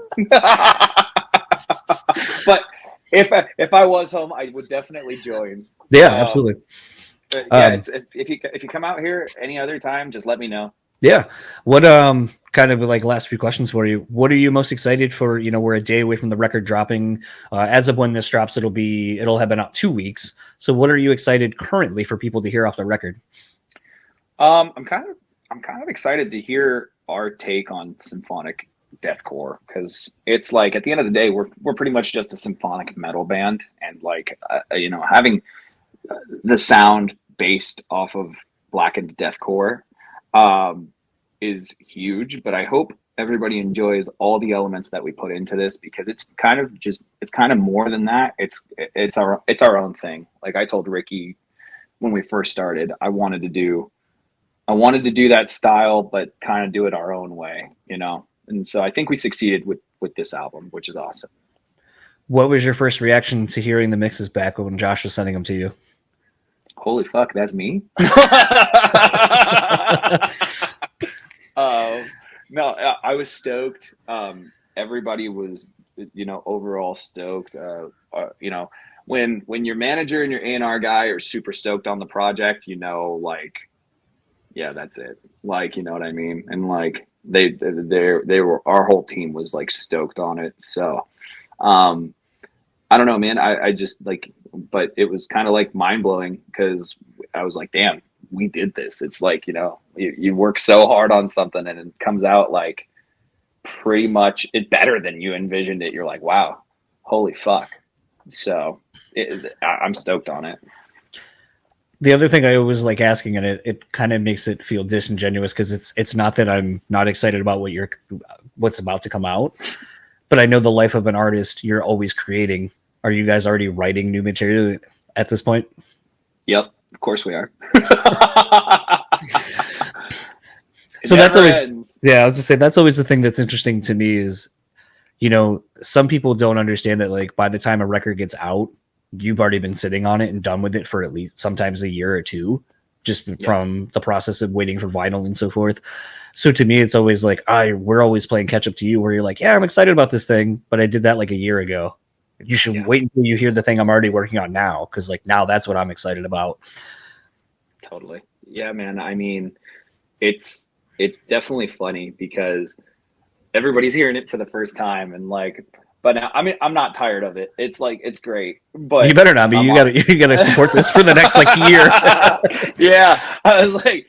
S3: But if I was home, I would definitely join.
S1: Yeah, absolutely.
S3: Yeah, if you come out here any other time, just let me know.
S1: Yeah. What kind of like last few questions for you? What are you most excited for? You know, we're a day away from the record dropping. As of when this drops, it'll have been out 2 weeks. So what are you excited currently for people to hear off the record?
S3: I'm kind of excited to hear our take on symphonic deathcore, because it's like at the end of the day we're pretty much just a symphonic metal band, and like having the sound based off of blackened deathcore is huge, but I hope everybody enjoys all the elements that we put into this, because it's kind of more than that. It's our own thing. Like I told Ricky when we first started, I wanted to do that style, but kind of do it our own way, and so I think we succeeded with this album, which is awesome.
S1: What was your first reaction to hearing the mixes back when Josh was sending them to you?
S3: Holy fuck, that's me. No, I was stoked. Everybody was, overall stoked. When your manager and your A&R guy are super stoked on the project, like, yeah, that's it. Like, you know what I mean? And like they were, our whole team was like stoked on it. So, I don't know, man. I just like, but it was kind of like mind blowing, because I was like, damn, we did this. It's like, you work so hard on something and it comes out like pretty much it better than you envisioned it. You're like, wow, holy fuck. So I'm stoked on it.
S1: The other thing I always like asking, and it kind of makes it feel disingenuous, because it's not that I'm not excited about what's about to come out, but I know the life of an artist, you're always creating. Are you guys already writing new material at this point?
S3: Yep, of course we are.
S1: So that's always ends. Yeah, I was just saying that's always the thing that's interesting to me is, some people don't understand that like by the time a record gets out, you've already been sitting on it and done with it for at least sometimes a year or two, just from the process of waiting for vinyl and so forth. So to me, it's always like we're always playing catch up to you, where you're like, yeah, I'm excited about this thing, but I did that like a year ago. You should wait until you hear the thing I'm already working on now, because like now that's what I'm excited about. Totally.
S3: Yeah, man. I mean, it's definitely funny because everybody's hearing it for the first time, and like, but now, I mean, I'm not tired of it. It's like, it's great, but
S1: you better not be. You gotta support this for the next like year.
S3: Yeah, I was like,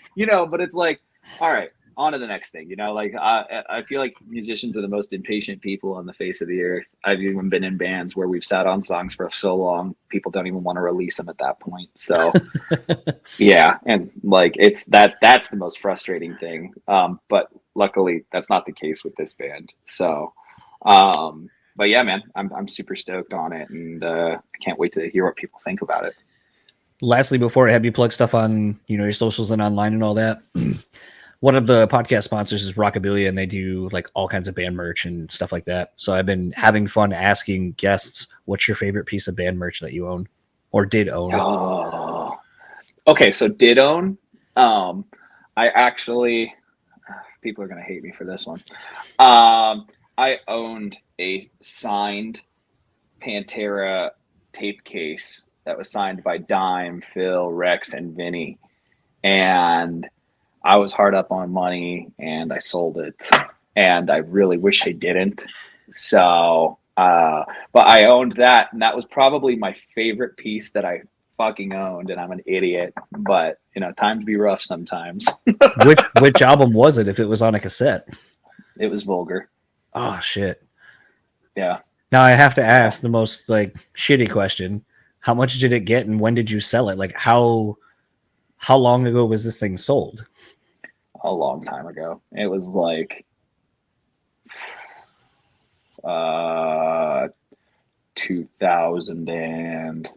S3: but it's like, all right, on to the next thing. Like I feel like musicians are the most impatient people on the face of the earth. I've even been in bands where we've sat on songs for so long, people don't even want to release them at that point. So yeah, and like that's the most frustrating thing. But luckily that's not the case with this band. So but yeah, man, I'm super stoked on it, and I can't wait to hear what people think about it.
S1: Lastly, before I have you plug stuff on your socials and online and all that, one of the podcast sponsors is Rockabilia, and they do like all kinds of band merch and stuff like that. So I've been having fun asking guests, what's your favorite piece of band merch that you own or did own?
S3: Oh, okay. So did own. I actually, people are going to hate me for this one. I owned a signed Pantera tape case that was signed by Dime, Phil, Rex, and Vinny. And I was hard up on money and I sold it, and I really wish I didn't. So, but I owned that, and that was probably my favorite piece that I fucking owned, and I'm an idiot, but times be rough sometimes.
S1: Which album was it if it was on a cassette?
S3: It was Vulgar.
S1: Oh shit.
S3: Yeah.
S1: Now I have to ask the most like shitty question. How much did it get and when did you sell it? Like how long ago was this thing sold?
S3: A long time ago. It was like 2000 and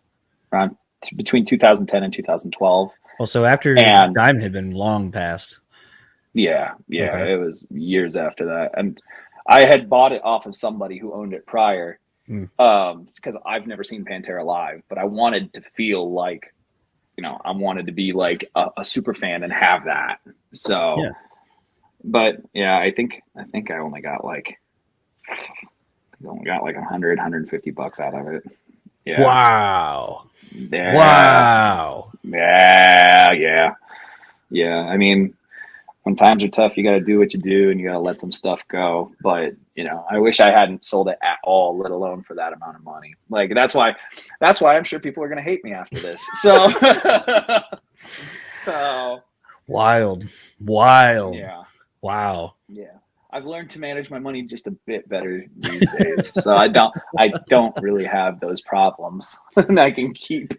S3: around between 2010 and 2012.
S1: Well, so after
S3: And
S1: Dime had been long past.
S3: yeah,
S1: Okay.
S3: it was years after that. And I had bought it off of somebody who owned it prior. Because I've never seen Pantera live, but I wanted to feel like, I wanted to be like a super fan and have that. So,
S1: Yeah.
S3: but yeah, I think I only got like $150 out of it. Yeah.
S1: Wow.
S3: Yeah.
S1: Wow.
S3: Yeah. I mean, when times are tough, you got to do what you do and you got to let some stuff go. But, I wish I hadn't sold it at all, let alone for that amount of money. Like, that's why I'm sure people are going to hate me after this. So,
S1: Wild.
S3: Yeah.
S1: Wow.
S3: Yeah. I've learned to manage my money just a bit better these days. So I don't really have those problems. And I can keep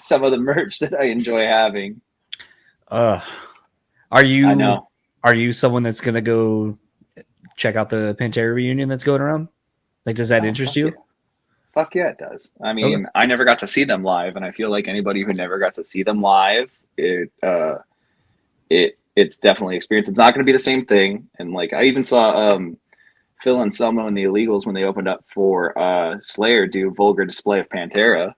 S3: some of the merch that I enjoy having.
S1: Are
S3: I know.
S1: you someone that's gonna go check out the Pantera reunion that's going around? Like, does that interest you?
S3: Yeah. Fuck yeah, it does. I mean, I never got to see them live, and I feel like anybody who never got to see them live, it's definitely experience. It's not going to be the same thing. And like, I even saw Phil Anselmo and the Illegals when they opened up for Slayer do Vulgar Display of Pantera,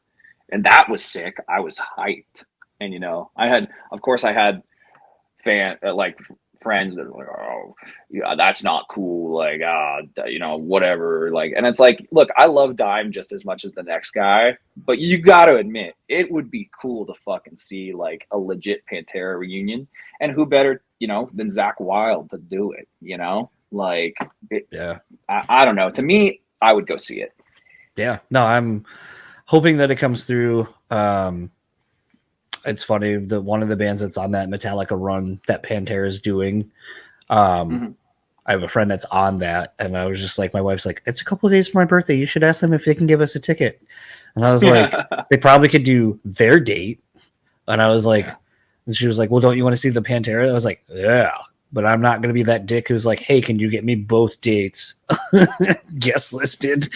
S3: and that was sick. I was hyped, and I had friends that were like, oh yeah, that's not cool, like whatever, like, and it's like, look, I love Dime just as much as the next guy, but you got to admit it would be cool to fucking see like a legit Pantera reunion, and who better than Zakk Wylde to do it, like it,
S1: Yeah.
S3: I don't know, to me I would go see it.
S1: Yeah, no, I'm hoping that it comes through. It's funny that one of the bands that's on that Metallica run that Pantera is doing. I have a friend that's on that, and I was just like, my wife's like, it's a couple of days for my birthday. You should ask them if they can give us a ticket. And I was like, they probably could do their date. And I was like, and she was like, well, don't you want to see the Pantera? I was like, yeah, but I'm not going to be that dick who's like, hey, can you get me both dates guest listed?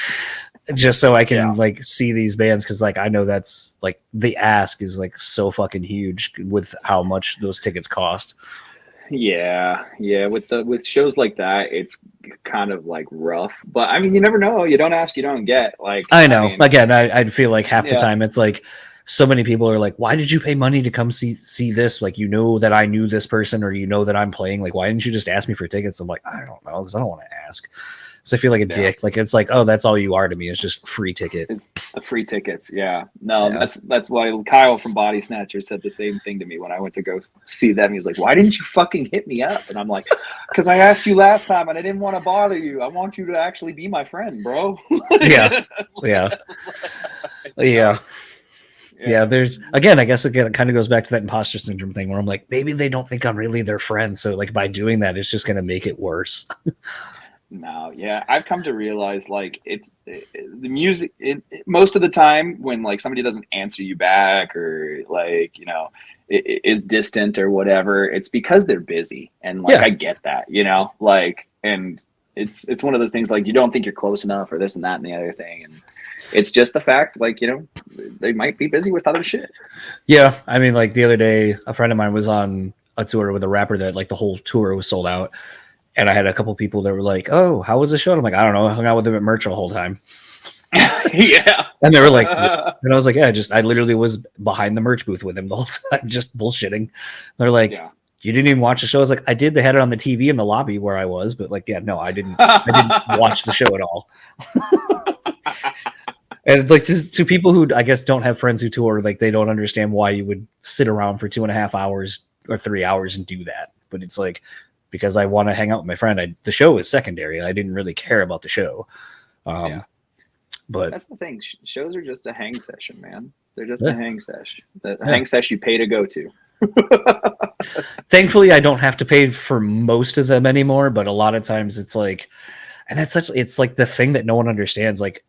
S1: Just so I can like see these bands, because like I know that's like the ask is like so fucking huge with how much those tickets cost.
S3: Yeah, with shows like that, it's kind of like rough. But I mean, you never know. You don't ask, you don't get. Like,
S1: I know. I mean, again, I'd feel like half the time it's like so many people are like, "Why did you pay money to come see this? Like, that I knew this person, or that I'm playing. Like, why didn't you just ask me for tickets?" I'm like, I don't know, because I don't want to ask. So I feel like a dick. Like, it's like, oh, that's all you are to me. It's just free ticket.
S3: It's the free tickets. Yeah. No, that's why Kyle from Body Snatcher said the same thing to me when I went to go see them. He was like, why didn't you fucking hit me up? And I'm like, because I asked you last time and I didn't want to bother you. I want you to actually be my friend, bro.
S1: Yeah. There's, again, I guess it kind of goes back to that imposter syndrome thing where I'm like, maybe they don't think I'm really their friend. So like by doing that, it's just going to make it worse.
S3: No, yeah, I've come to realize like it's the music. Most of the time, when like somebody doesn't answer you back or like is distant or whatever, it's because they're busy, and like I get that, like, and it's one of those things like you don't think you're close enough or this and that and the other thing, and it's just the fact like they might be busy with other shit.
S1: Yeah, I mean, like the other day, a friend of mine was on a tour with a rapper that like the whole tour was sold out. And I had a couple people that were like, oh, how was the show? And I'm like, I don't know. I hung out with them at merch the whole time.
S3: Yeah.
S1: And they were like, and I was like, yeah, I literally was behind the merch booth with him the whole time, just bullshitting. They're like, you didn't even watch the show? I was like, I did. They had it on the TV in the lobby where I was, but like, yeah, no, I didn't watch the show at all. And like to people who I guess don't have friends who tour, like they don't understand why you would sit around for 2.5 hours or 3 hours and do that. But it's like, because I want to hang out with my friend. The show is secondary. I didn't really care about the show. But
S3: that's the thing. Shows are just a hang session, man. They're just a hang sesh. The hang sesh you pay to go to.
S1: Thankfully, I don't have to pay for most of them anymore. But a lot of times it's like, and it's like the thing that no one understands. Like,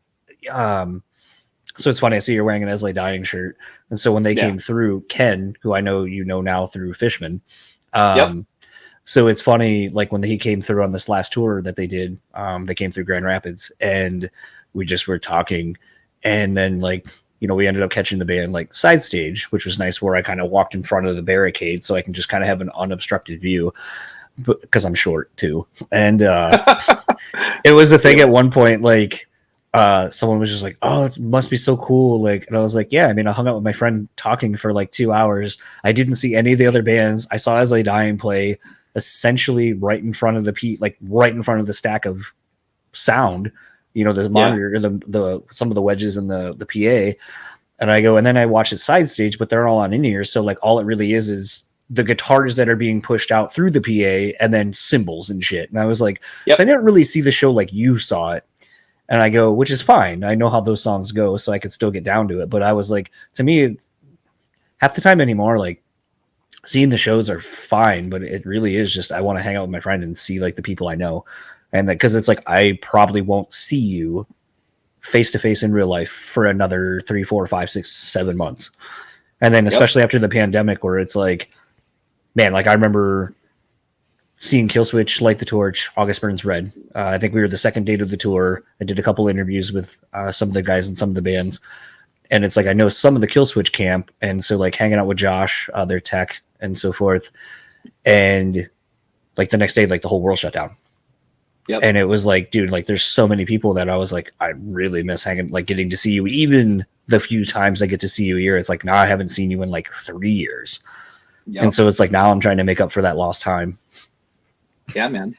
S1: so it's funny. I see you're wearing an Esley Dying shirt. And so when they came through, Ken, who I know now through Fishman, So it's funny, like when he came through on this last tour that they did, they came through Grand Rapids, and we just were talking, and then like, you know, we ended up catching the band like side stage, which was nice, where I kind of walked in front of the barricade so I can just kind of have an unobstructed view, because I'm short too. And it was a thing at one point, like someone was just like, "Oh, it must be so cool!" Like, and I was like, "Yeah." I mean, I hung out with my friend talking for like 2 hours. I didn't see any of the other bands. I saw As I Dying play essentially right in front of like right in front of the stack of sound. You know, the monitor, the some of the wedges in the PA. And I go, and then I watch it side stage, but they're all on in-ears. So like all it really is the guitars that are being pushed out through the PA and then cymbals and shit. And I was like, so I didn't really see the show like you saw it. And I go, which is fine. I know how those songs go, so I could still get down to it. But I was like, to me, half the time anymore, like seeing the shows are fine, but it really is just, I want to hang out with my friend and see like the people I know. And that, because it's like, I probably won't see you face to face in real life for another 3, 4, 5, 6, 7 months. And then especially after the pandemic, where it's like, man, like I remember seeing Killswitch Light the Torch, August Burns Red. I think we were the second date of the tour. I did a couple interviews with some of the guys in some of the bands. And it's like, I know some of the Killswitch camp. And so like hanging out with Josh, their tech and so forth. And like the next day, like the whole world shut down. Yep. And it was like, dude, like there's so many people that I was like, I really miss hanging, like getting to see you. Even the few times I get to see you here, it's like, now I haven't seen you in like 3 years. Yep. And so it's like, now I'm trying to make up for that lost time.
S3: Yeah, man.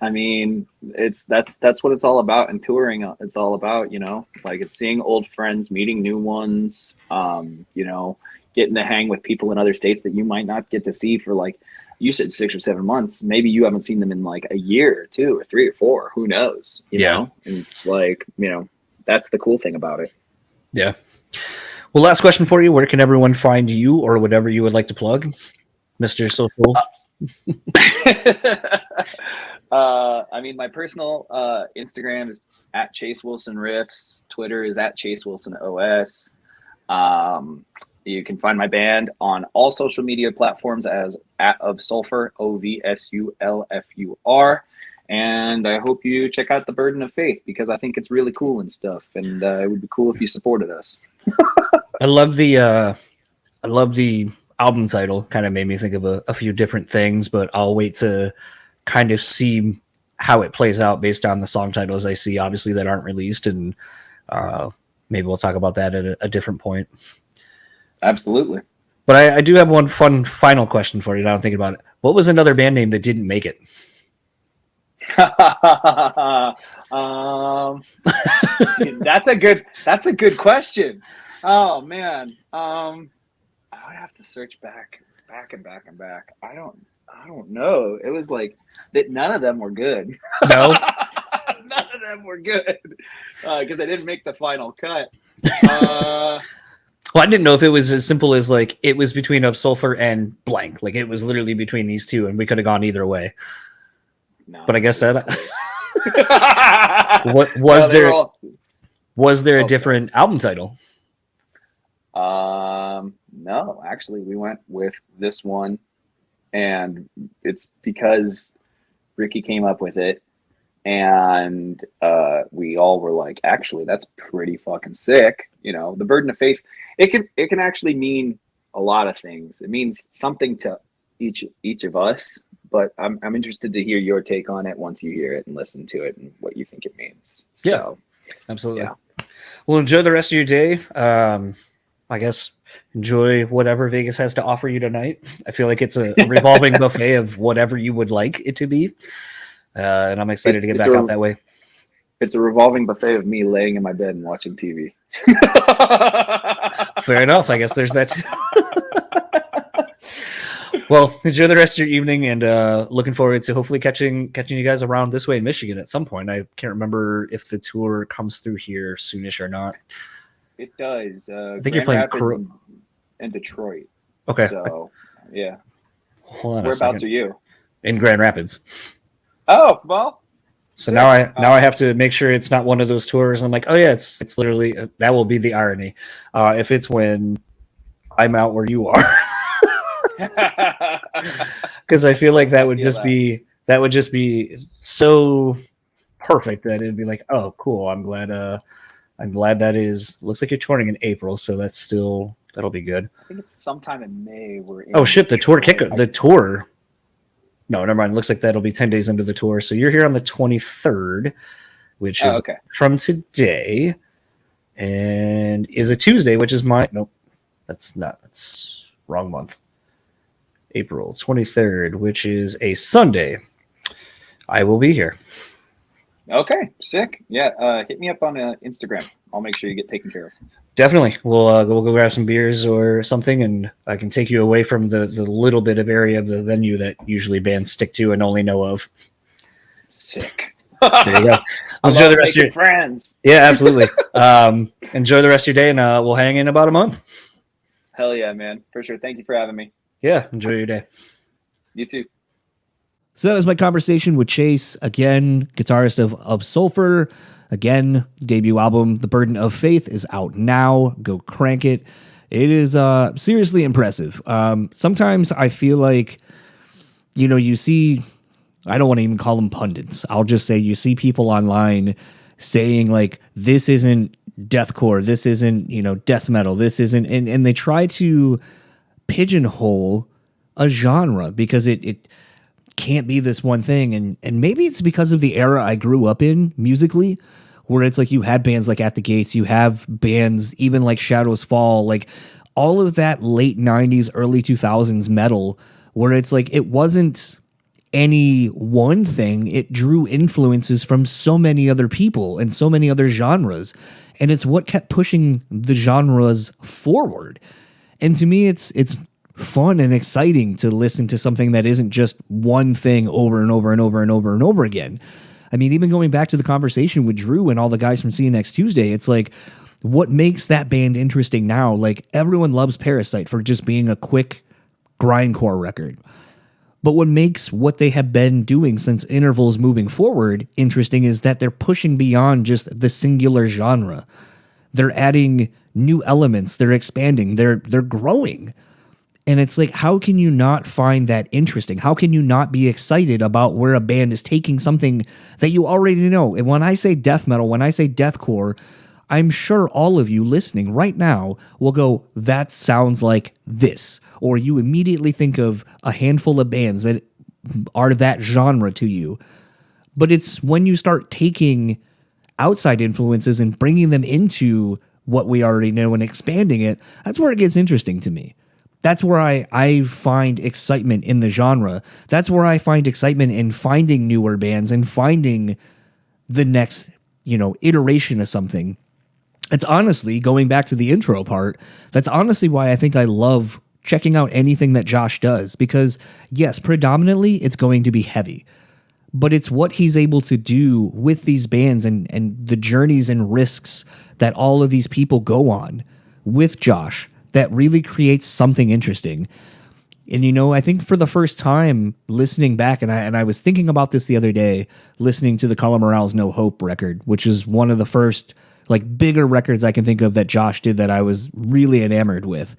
S3: I mean, that's what it's all about in touring. It's all about, you know, like it's seeing old friends, meeting new ones, you know, getting to hang with people in other states that you might not get to see for, like you said, 6 or 7 months. Maybe you haven't seen them in like a year or 2 or 3 or 4. Who knows? You know? And it's like, you know, that's the cool thing about it.
S1: Yeah. Well, last question for you. Where can everyone find you or whatever you would like to plug, Mr. Social?
S3: I mean, my personal Instagram is at Chase Wilson Riffs. Twitter is at Chase Wilson OS. You can find my band on all social media platforms as at OV Sulfur, OVSULFUR. And I hope you check out The Burden of Faith, because I think it's really cool and stuff. And it would be cool if you supported us.
S1: I love the album title. Kind of made me think of a few different things, but I'll wait to kind of see how it plays out based on the song titles I see, obviously, that aren't released. And maybe we'll talk about that at a different point.
S3: Absolutely.
S1: But I do have one fun final question for you now I'm thinking about it. What was another band name that didn't make it?
S3: That's a good question. Oh man. I would have to search back. I don't know. It was like that. None of them were good.
S1: No,
S3: none of them were good because they didn't make the final cut.
S1: Well, I didn't know if it was as simple as like it was between OV Sulfur and blank. Like it was literally between these two, and we could have gone either way. No, but I guess that. What was there? Was there a different album title?
S3: No, actually, we went with this one, and it's because Ricky came up with it, and we all were like, actually, that's pretty fucking sick. You know, The Burden of Faith. It can actually mean a lot of things. It means something to each of us, but I'm interested to hear your take on it once you hear it and listen to it and what you think it means. So,
S1: yeah, absolutely. Yeah. Well, enjoy the rest of your day. I guess enjoy whatever Vegas has to offer you tonight. I feel like it's a revolving buffet of whatever you would like it to be. And I'm excited to get back out that way.
S3: It's a revolving buffet of me laying in my bed and watching TV.
S1: Fair enough. I guess there's that too. Well, enjoy the rest of your evening, and looking forward to hopefully catching you guys around this way in Michigan at some point. I can't remember if the tour comes through here soonish or not.
S3: It does.
S1: I think you're playing
S3: in Detroit.
S1: Okay.
S3: So, yeah.
S1: Hold on.
S3: Whereabouts are you?
S1: In Grand Rapids.
S3: Oh, well.
S1: So now I have to make sure it's not one of those tours. I'm like, oh yeah, it's literally that will be the irony. If it's when I'm out where you are. because I feel like that would
S3: feel
S1: just be so perfect that it'd be like, oh, cool. I'm glad that is. Looks like you're touring in April, so that'll be good.
S3: I think it's sometime in May.
S1: Oh shit, the tour. No, never mind. Looks like that'll be 10 days into the tour. So you're here on the 23rd, which is from today, and is a Tuesday, which is nope, that's wrong month. April 23rd, which is a Sunday. I will be here.
S3: Okay, sick. Yeah, hit me up on Instagram. I'll make sure you get taken care of.
S1: Definitely. We'll go grab some beers or something, and I can take you away from the little bit of area of the venue that usually bands stick to and only know of.
S3: Sick.
S1: There you go. Enjoy the rest of your
S3: friends.
S1: Yeah, absolutely. Enjoy the rest of your day, and we'll hang in about a month.
S3: Hell yeah, man. For sure. Thank you for having me.
S1: Yeah, enjoy your day.
S3: You too.
S1: So that was my conversation with Chae, again, guitarist of OV Sulfur. Again, debut album, The Burden of Faith, is out now. Go crank it. It is seriously impressive. Sometimes I feel like, you see, I don't want to even call them pundits. I'll just say you see people online saying like, this isn't deathcore, this isn't, death metal, this isn't, and they try to pigeonhole a genre because it can't be this one thing. And maybe it's because of the era I grew up in musically, where it's like you had bands like At the Gates, you have bands even like Shadows Fall, like all of that late 90s, early 2000s metal, where it's like it wasn't any one thing. It drew influences from so many other people and so many other genres. And it's what kept pushing the genres forward. And to me, it's fun and exciting to listen to something that isn't just one thing over and over and over and over and over again. I mean, even going back to the conversation with Drew and all the guys from See You Next Tuesday, it's like, what makes that band interesting now? Like, everyone loves Parasite for just being a quick grindcore record. But what makes what they have been doing since Intervals moving forward interesting is that they're pushing beyond just the singular genre. They're adding new elements, they're expanding, they're growing. And it's like, how can you not find that interesting? How can you not be excited about where a band is taking something that you already know? And when I say death metal, when I say deathcore, I'm sure all of you listening right now will go, that sounds like this. Or you immediately think of a handful of bands that are that genre to you. But it's when you start taking outside influences and bringing them into what we already know and expanding it, that's where it gets interesting to me. That's where I find excitement in the genre. That's where I find excitement in finding newer bands and finding the next, iteration of something. It's honestly, going back to the intro part, that's honestly why I think I love checking out anything that Josh does. Because, yes, predominantly it's going to be heavy. But it's what he's able to do with these bands and the journeys and risks that all of these people go on with Josh that really creates something interesting. And, I think for the first time listening back, and I was thinking about this the other day, listening to the Colin Morale's No Hope record, which is one of the first bigger records I can think of that Josh did that I was really enamored with.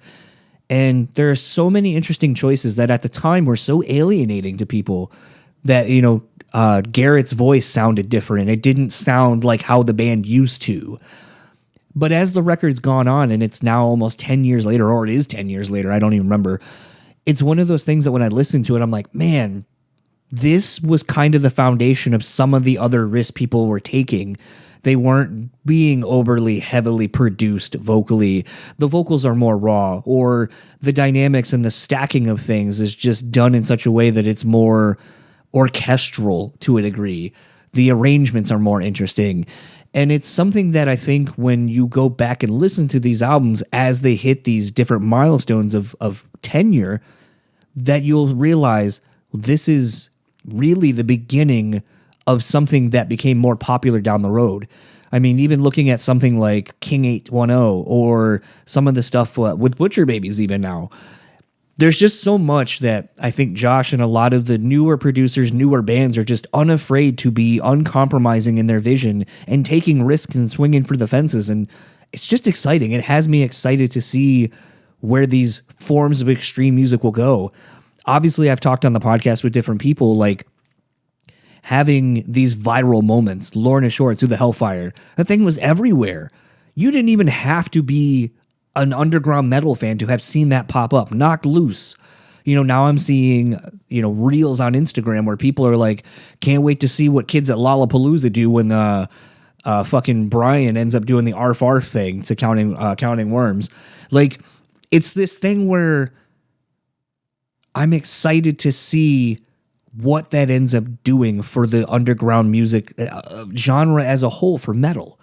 S1: And there are so many interesting choices that at the time were so alienating to people that, Garrett's voice sounded different. It didn't sound like how the band used to. But as the record's gone on, and it's now almost 10 years later, or it is 10 years later, I don't even remember, it's one of those things that when I listen to it, I'm like, man, this was kind of the foundation of some of the other risks people were taking. They weren't being overly heavily produced vocally. The vocals are more raw, or the dynamics and the stacking of things is just done in such a way that it's more orchestral to a degree. The arrangements are more interesting. And it's something that I think when you go back and listen to these albums as they hit these different milestones of tenure, that you'll realize this is really the beginning of something that became more popular down the road. I mean, even looking at something like King 810 or some of the stuff with Butcher Babies even now, there's just so much that I think Josh and a lot of the newer producers, newer bands are just unafraid to be uncompromising in their vision and taking risks and swinging for the fences. And it's just exciting. It has me excited to see where these forms of extreme music will go. obviously I've talked on the podcast with different people, like having these viral moments. Lorna Shore, Through the Hellfire. That thing was everywhere. You didn't even have to be an underground metal fan to have seen that pop up. Knocked Loose. Now I'm seeing, reels on Instagram where people are like, can't wait to see what kids at Lollapalooza do when fucking Brian ends up doing the arf arf thing to counting worms. Like, it's this thing where I'm excited to see what that ends up doing for the underground music genre as a whole for metal.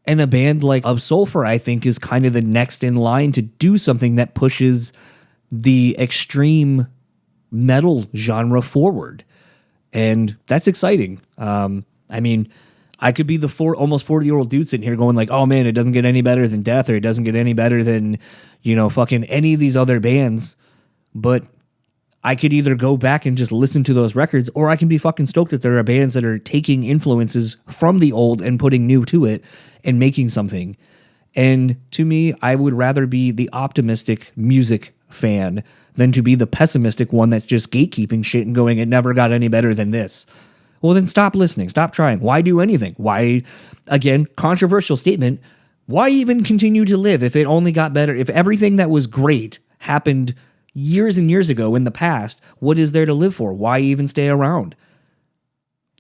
S1: And a band like OV Sulfur, I think, is kind of the next in line to do something that pushes the extreme metal genre forward. And that's exciting. I could be the almost 40-year-old dude sitting here going like, oh man, it doesn't get any better than Death, or it doesn't get any better than, fucking any of these other bands. But I could either go back and just listen to those records, or I can be fucking stoked that there are bands that are taking influences from the old and putting new to it and making something. And to me, I would rather be the optimistic music fan than to be the pessimistic one that's just gatekeeping shit and going, it never got any better than this. Well, then stop listening. Stop trying. Why do anything? Why, again, controversial statement, why even continue to live if it only got better? If everything that was great happened years and years ago in the past, what is there to live for? Why even stay around?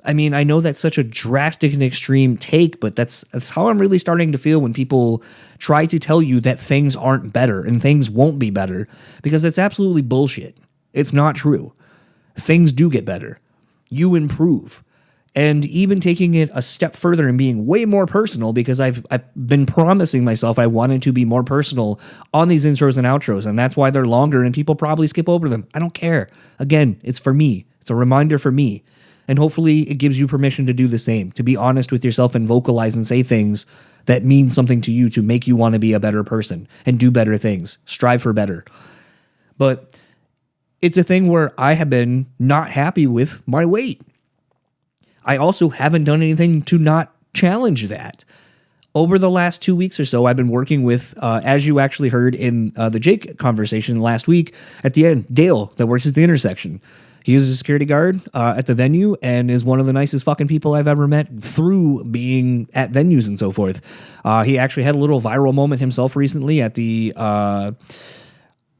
S1: I mean, I know that's such a drastic and extreme take, but that's how I'm really starting to feel when people try to tell you that things aren't better and things won't be better, because it's absolutely bullshit. It's not true. Things do get better. You improve. And even taking it a step further and being way more personal, because I've been promising myself I wanted to be more personal on these intros and outros, and that's why they're longer and people probably skip over them. I don't care. Again, it's for me. It's a reminder for me. And hopefully it gives you permission to do the same, to be honest with yourself and vocalize and say things that mean something to you, to make you want to be a better person and do better things. Strive for better. But it's a thing where I have been not happy with my weight. I also haven't done anything to not challenge that. Over the last 2 weeks or so, I've been working with, as you actually heard in the Jake conversation last week, at the end, Dale, that works at the intersection. He is a security guard at the venue and is one of the nicest fucking people I've ever met through being at venues and so forth. He actually had a little viral moment himself recently at the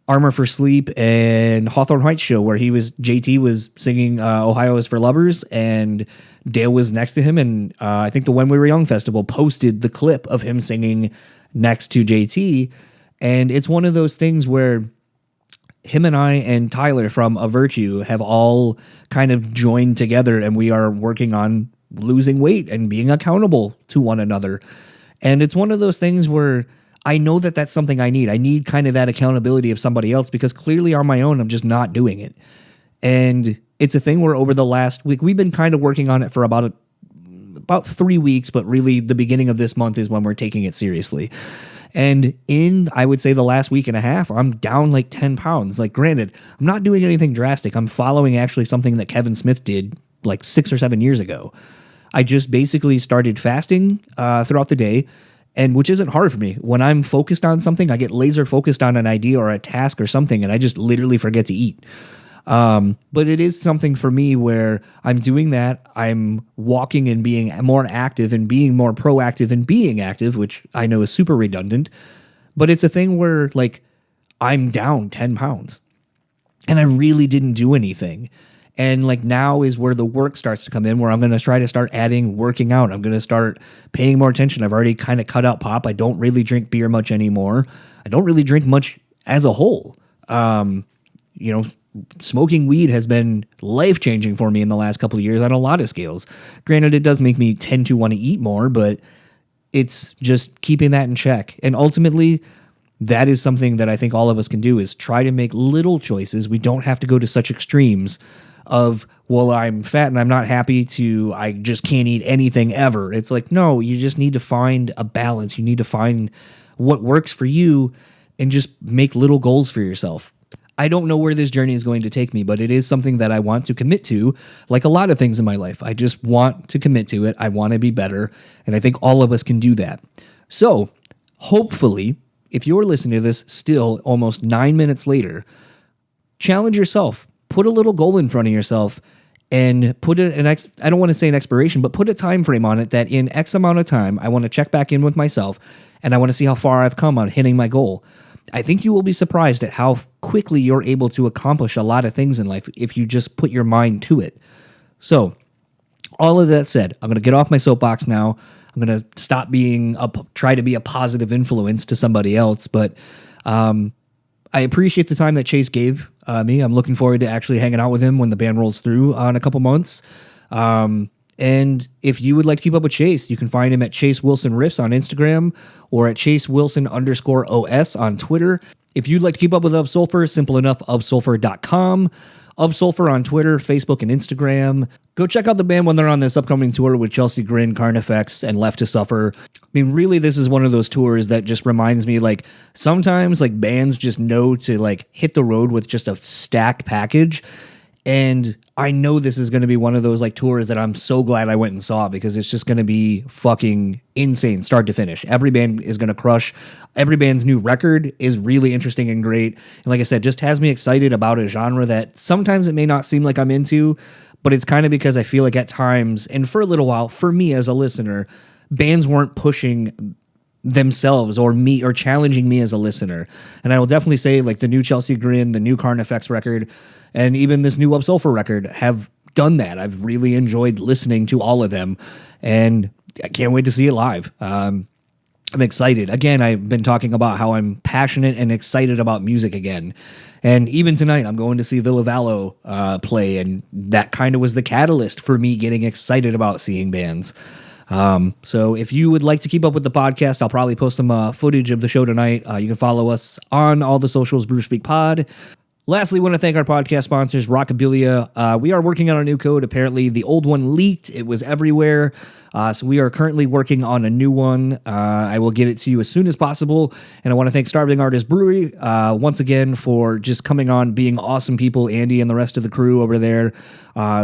S1: Armor for Sleep and Hawthorne Heights show, where JT was singing Ohio is for Lovers, and Dale was next to him, and I think the When We Were Young Festival posted the clip of him singing next to JT, and it's one of those things where him and I and Tyler from A Virtue have all kind of joined together, and we are working on losing weight and being accountable to one another. And it's one of those things where I know that that's something I need. I need kind of that accountability of somebody else, because clearly on my own, I'm just not doing it. And it's a thing where over the last week, we've been kind of working on it for about 3 weeks, but really the beginning of this month is when we're taking it seriously. And in, I would say, the last week and a half, I'm down like 10 pounds. Like, granted, I'm not doing anything drastic. I'm following actually something that Kevin Smith did like 6 or 7 years ago. I just basically started fasting throughout the day, and which isn't hard for me. When I'm focused on something, I get laser focused on an idea or a task or something, and I just literally forget to eat. But it is something for me where I'm doing that. I'm walking and being more active and being more proactive and being active, which I know is super redundant. But it's a thing where, like, I'm down 10 pounds and I really didn't do anything. And like now is where the work starts to come in, where I'm going to try to start adding working out. I'm going to start paying more attention. I've already kind of cut out pop. I don't really drink beer much anymore. I don't really drink much as a whole. Smoking weed has been life-changing for me in the last couple of years on a lot of scales. Granted, it does make me tend to want to eat more, but it's just keeping that in check. And ultimately, that is something that I think all of us can do, is try to make little choices. We don't have to go to such extremes of, well, I'm fat and I'm not happy, to I just can't eat anything ever. It's like, no, you just need to find a balance. You need to find what works for you and just make little goals for yourself. I don't know where this journey is going to take me, but it is something that I want to commit to, like a lot of things in my life. I just want to commit to it. I want to be better, and I think all of us can do that. So, hopefully, if you're listening to this still almost 9 minutes later, challenge yourself. Put a little goal in front of yourself and put I don't want to say an expiration, but put a time frame on it that in X amount of time, I want to check back in with myself and I want to see how far I've come on hitting my goal. I think you will be surprised at how quickly you're able to accomplish a lot of things in life if you just put your mind to it. So, all of that said, I'm going to get off my soapbox now. I'm going to stop try to be a positive influence to somebody else, but I appreciate the time that Chase gave me. I'm looking forward to actually hanging out with him when the band rolls through in a couple months. And if you would like to keep up with Chase, you can find him at Chase Wilson Riffs on Instagram or at Chase Wilson _OS on Twitter. If you'd like to keep up with OV Sulfur, simple enough, ovsulfur.com. OV Sulfur on Twitter, Facebook, and Instagram. Go check out the band when they're on this upcoming tour with Chelsea Grin, Carnifex, and Left to Suffer. I mean, really, this is one of those tours that just reminds me, like, sometimes, like, bands just know to, like, hit the road with just a stacked package. And I know this is going to be one of those, like, tours that I'm so glad I went and saw because it's just going to be fucking insane, start to finish. Every band is going to crush. Every band's new record is really interesting and great. And like I said, just has me excited about a genre that sometimes it may not seem like I'm into, but it's kind of because I feel like at times, and for a little while, for me as a listener, bands weren't pushing themselves or me or challenging me as a listener. And I will definitely say, like, the new Chelsea Grin, the new Carnifex record, and even this new OV Sulfur record have done that. I've really enjoyed listening to all of them, and I can't wait to see it live. I'm excited. Again, I've been talking about how I'm passionate and excited about music again. And even tonight, I'm going to see Villa Vallo play, and that kind of was the catalyst for me getting excited about seeing bands. So if you would like to keep up with the podcast, I'll probably post some footage of the show tonight. You can follow us on all the socials, Brew Speak Pod. Lastly, I want to thank our podcast sponsors, Rockabilia. We are working on a new code. Apparently, the old one leaked. It was everywhere. So we are currently working on a new one. I will get it to you as soon as possible. And I want to thank Starving Artist Brewery once again for just coming on, being awesome people, Andy and the rest of the crew over there.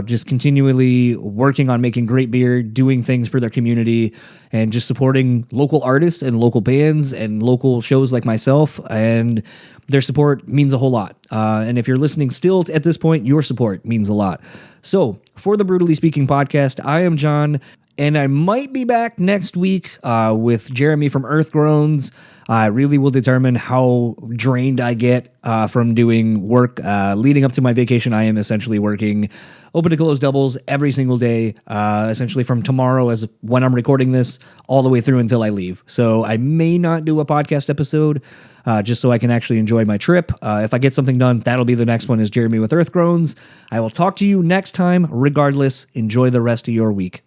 S1: Just continually working on making great beer, doing things for their community, and just supporting local artists and local bands and local shows like myself. And their support means a whole lot. And if you're listening still at this point, your support means a lot. So for the Brutally Speaking podcast, I am John, and I might be back next week with Jeremy from Earth Groans. I really will determine how drained I get from doing work. Leading up to my vacation, I am essentially working open to close doubles every single day, essentially from tomorrow as when I'm recording this all the way through until I leave. So I may not do a podcast episode just so I can actually enjoy my trip. If I get something done, that'll be the next one is Jeremy with Earth Groans. I will talk to you next time. Regardless, enjoy the rest of your week.